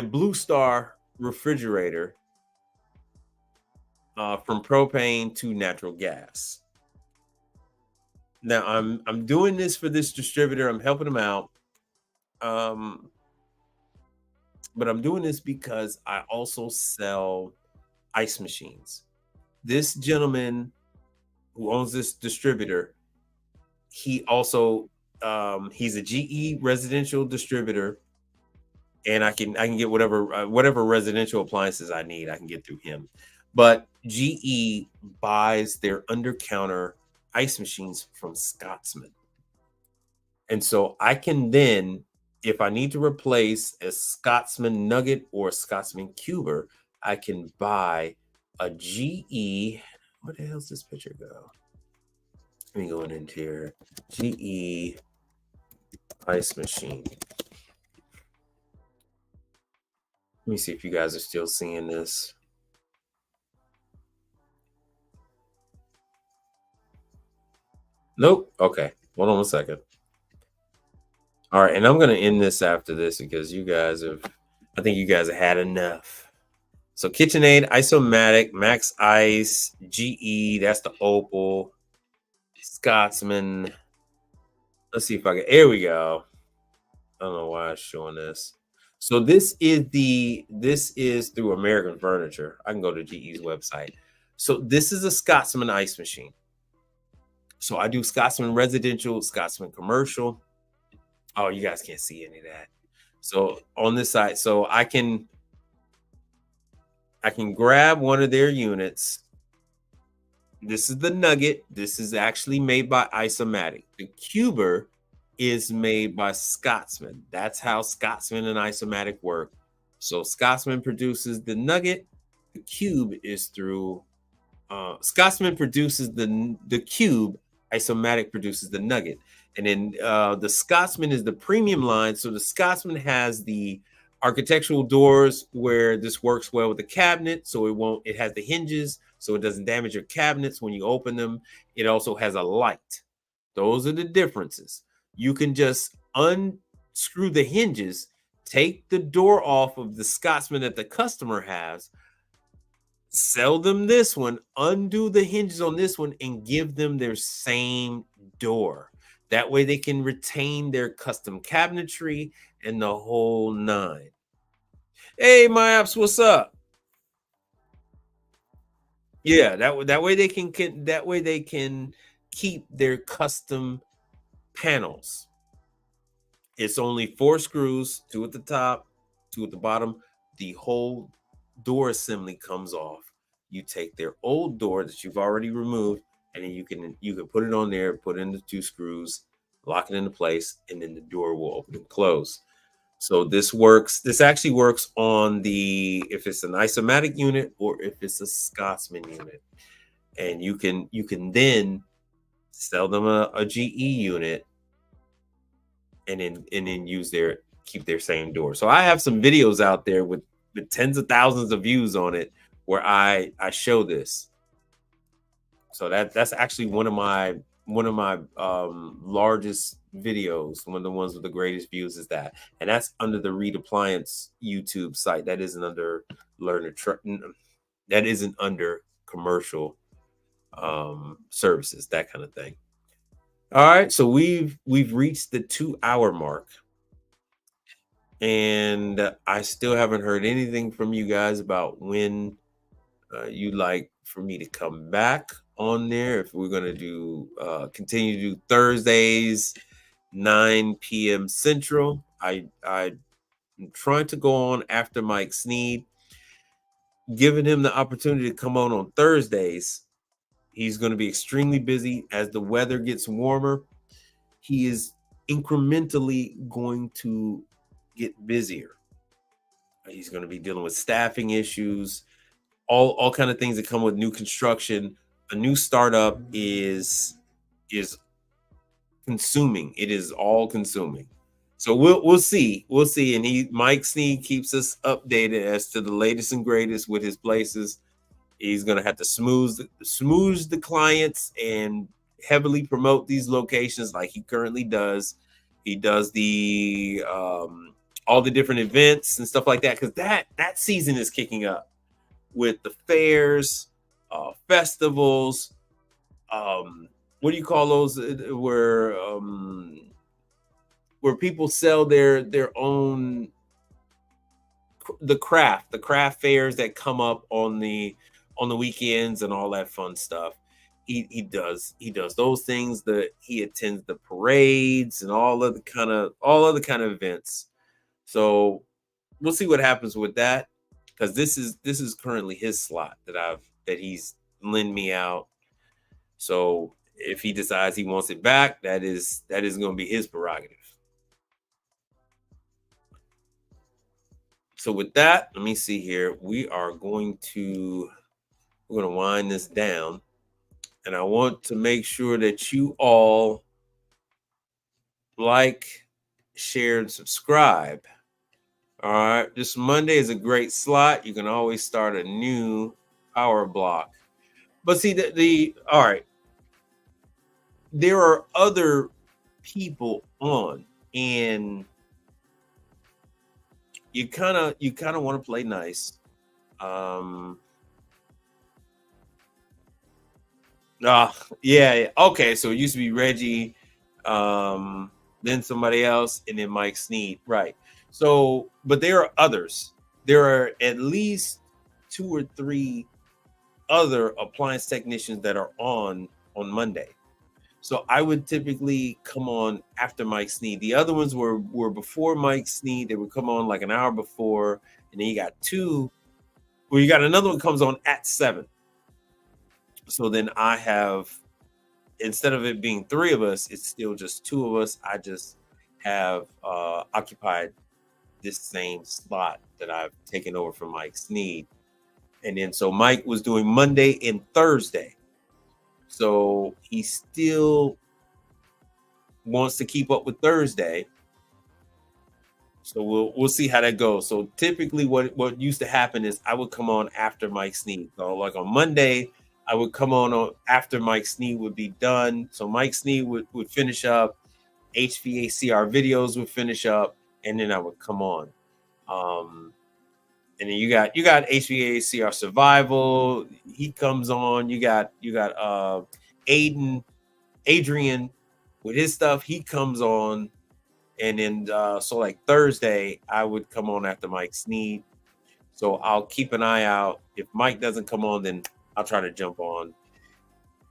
Blue Star refrigerator from propane to natural gas. Now I'm doing this for this distributor. I'm helping them out. But I'm doing this because I also sell ice machines. This gentleman who owns this distributor, he also he's a GE residential distributor, and I can get whatever residential appliances I need, I can get through him. But GE buys their under-counter ice machines from Scotsman. And so I can then, if I need to replace a Scotsman Nugget or a Scotsman Cuber, I can buy a GE. Where the hell's this picture go? Let me go in here. GE ice machine. Let me see if you guys are still seeing this. Nope. Okay. Hold on a second. All right. And I'm going to end this after this because I think you guys have had enough. So KitchenAid, Isomatic, Max Ice, GE, that's the Opal, Scotsman. Let's see if I can, here we go. I don't know why I'm showing this. So this is through American Furniture. I can go to GE's website. So this is a Scotsman ice machine. So I do Scotsman residential, Scotsman commercial. Oh, you guys can't see any of that. So on this side, so I can grab one of their units. This is the Nugget. This is actually made by Isomatic. The Cuber is made by Scotsman. That's how Scotsman and Isomatic work. So Scotsman produces the Nugget, The cube is through Scotsman produces the cube, Isomatic produces the nugget. And then the Scotsman is the premium line. So the Scotsman has the architectural doors where this works well with the cabinet. So it has the hinges so it doesn't damage your cabinets when you open them. It also has a light. Those are the differences. You can just unscrew the hinges, take the door off of the Scotsman that the customer has, sell them this one, undo the hinges on this one, and give them their same door. That way they can retain their custom cabinetry and the whole nine. Hey, my apps, what's up? Yeah, that way they can keep their custom panels. It's only 4 screws, 2 at the top, 2 at the bottom. The whole door assembly comes off. You take their old door that you've already removed, and then you can put it on there, put in the 2 screws, lock it into place, and then the door will open and close. So this actually works on if it's an Isomatic unit or if it's a Scotsman unit. And you can then sell them a GE unit and then keep their same door. So I have some videos out there with tens of thousands of views on it where I show this. So that's actually one of my largest videos. One of the ones with the greatest views is that, and that's under the Reed Appliance YouTube site. That isn't under that isn't under commercial services, that kind of thing. All right, so we've reached the 2-hour mark, and I still haven't heard anything from you guys about when you'd like for me to come back on there. If we're going to do continue to do Thursdays 9 p.m. Central. I'm trying to go on after Mike Sneed, giving him the opportunity to come on Thursdays. He's going to be extremely busy as the weather gets warmer. He is incrementally going to get busier. He's going to be dealing with staffing issues, all kind of things that come with new construction. A new startup is consuming. It is all consuming. So we'll see. And Mike Sneed keeps us updated as to the latest and greatest with his places. He's going to have to smooth the clients and heavily promote these locations like he currently does. He does the all the different events and stuff like that, because that season is kicking up with the fairs, festivals. What do you call those? Where people sell their own the craft fairs that come up on the weekends and all that fun stuff. He does those things. He attends the parades and all other kind of events. So we'll see what happens with that, because this is currently his slot that he's lent me out. So if he decides he wants it back, that is going to be his prerogative. So with that, let me see here. We're going to wind this down, and I want to make sure that you all like, share, and subscribe. All right, this Monday is a great slot. You can always start a new power block. But see, all right, there are other people on, and you kind of want to play nice. Yeah. Okay, so it used to be Reggie, then somebody else, and then Mike Sneed, right? So, but there are others. There are at least 2 or 3 other appliance technicians that are on Monday. So I would typically come on after Mike Sneed. The other ones were before Mike Sneed. They would come on like an hour before, and then you got 2. Well, you got another one comes on at 7. So then I have, instead of it being 3 of us, it's still just 2 of us. I just have occupied this same slot that I've taken over from Mike Sneed. And then so Mike was doing Monday and Thursday. So he still wants to keep up with Thursday. So we'll see how that goes. So typically what used to happen is I would come on after Mike Sneed. So like on Monday, I would come on after Mike Sneed would be done. So Mike Sneed would finish up, HVACR videos would finish up, and then I would come on. And then you got HVACR survival. He comes on. You got Adrian with his stuff. He comes on. And then so like Thursday, I would come on after Mike Sneed. So I'll keep an eye out. If Mike doesn't come on, then I'll try to jump on.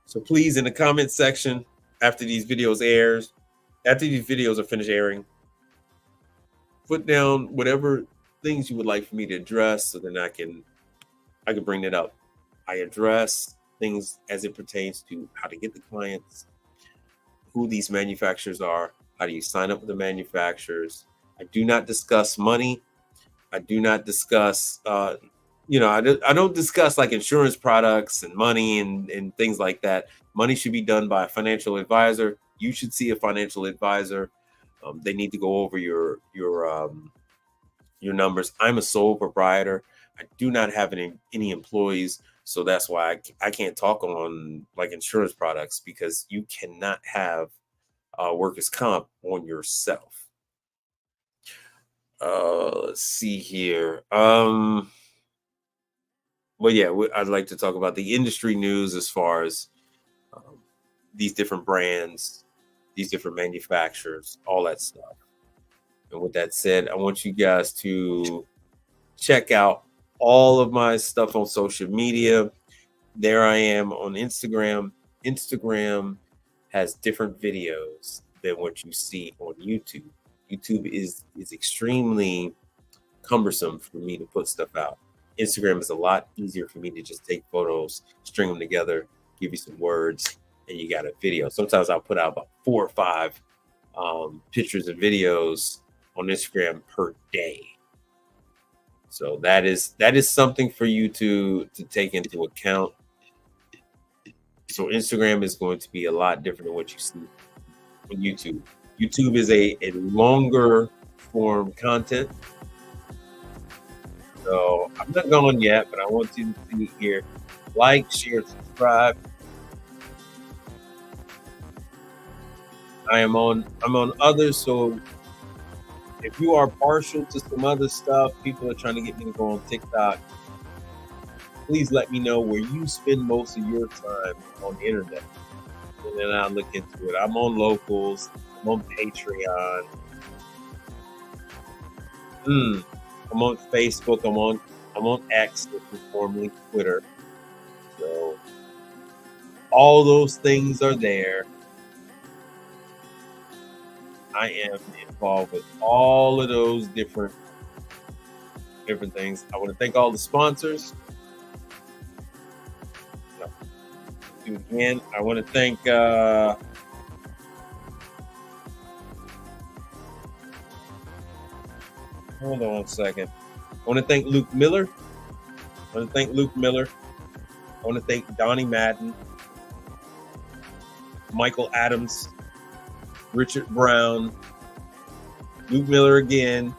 So please, in the comment section, after these videos are finished airing, put down whatever things you would like for me to address, so then I can bring it up. I address things as it pertains to how to get the clients, who these manufacturers are, how do you sign up with the manufacturers. I do not discuss money. I do not discuss, I don't discuss like insurance products and money and things like that. Money should be done by a financial advisor. You should see a financial advisor. They need to go over your numbers. I'm a sole proprietor. I do not have any employees, so that's why I can't talk on like insurance products, because you cannot have workers' comp on yourself. Let's see here. But yeah, I'd like to talk about the industry news as far as these different brands, these different manufacturers, all that stuff. And with that said, I want you guys to check out all of my stuff on social media. There I am on Instagram. Instagram has different videos than what you see on YouTube. YouTube is extremely cumbersome for me to put stuff out. Instagram is a lot easier for me to just take photos, string them together, give you some words, and you got a video. Sometimes I'll put out about 4 or 5 pictures and videos on Instagram per day. So that is something for you to take into account. So Instagram is going to be a lot different than what you see on YouTube. YouTube is a longer form content. So I'm not going yet, but I want you to see here. Like, share, subscribe. I'm on others, so if you are partial to some other stuff, people are trying to get me to go on TikTok, please let me know where you spend most of your time on the internet. And then I'll look into it. I'm on Locals. I'm on Patreon. I'm on Facebook. I'm on X, which was formerly Twitter. So all those things are there. I am involved with all of those different things. I want to thank all the sponsors. Again, I want to thank hold on one second. I want to thank Luke Miller. I want to thank Donnie Madden, Michael Adams, Richard Brown, Luke Miller again,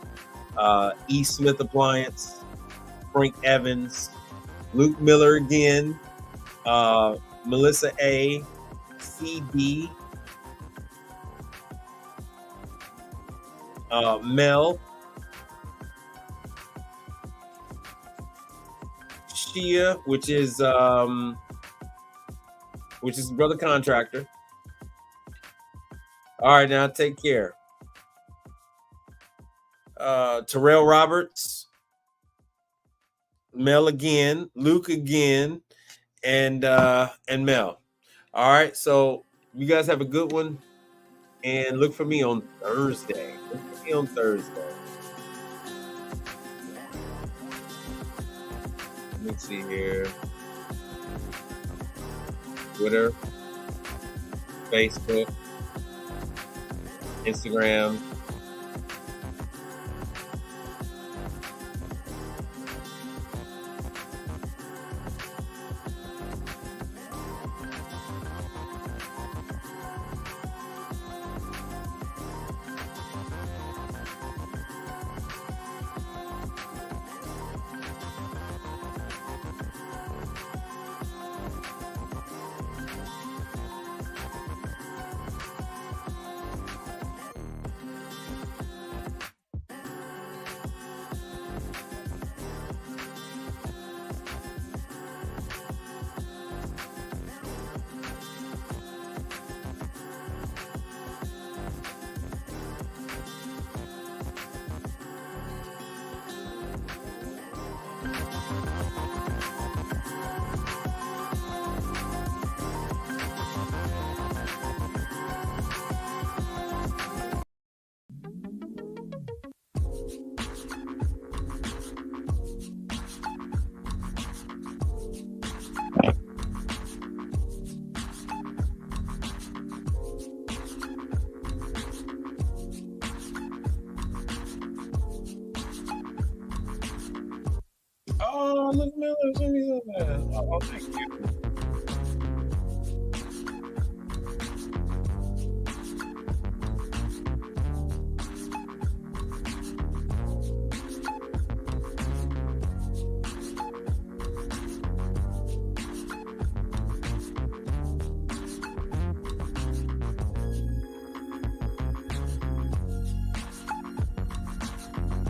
E. Smith Appliance, Frank Evans, Luke Miller again, Melissa A, CD, Mel, Shia, which is brother contractor. All right, now take care. Terrell Roberts, Mel again, Luke again, and Mel. All right, so you guys have a good one, and look for me on Thursday. Let me see here. Twitter, Facebook, Instagram. Oh, Miss Miller, send me some. Oh, thank you.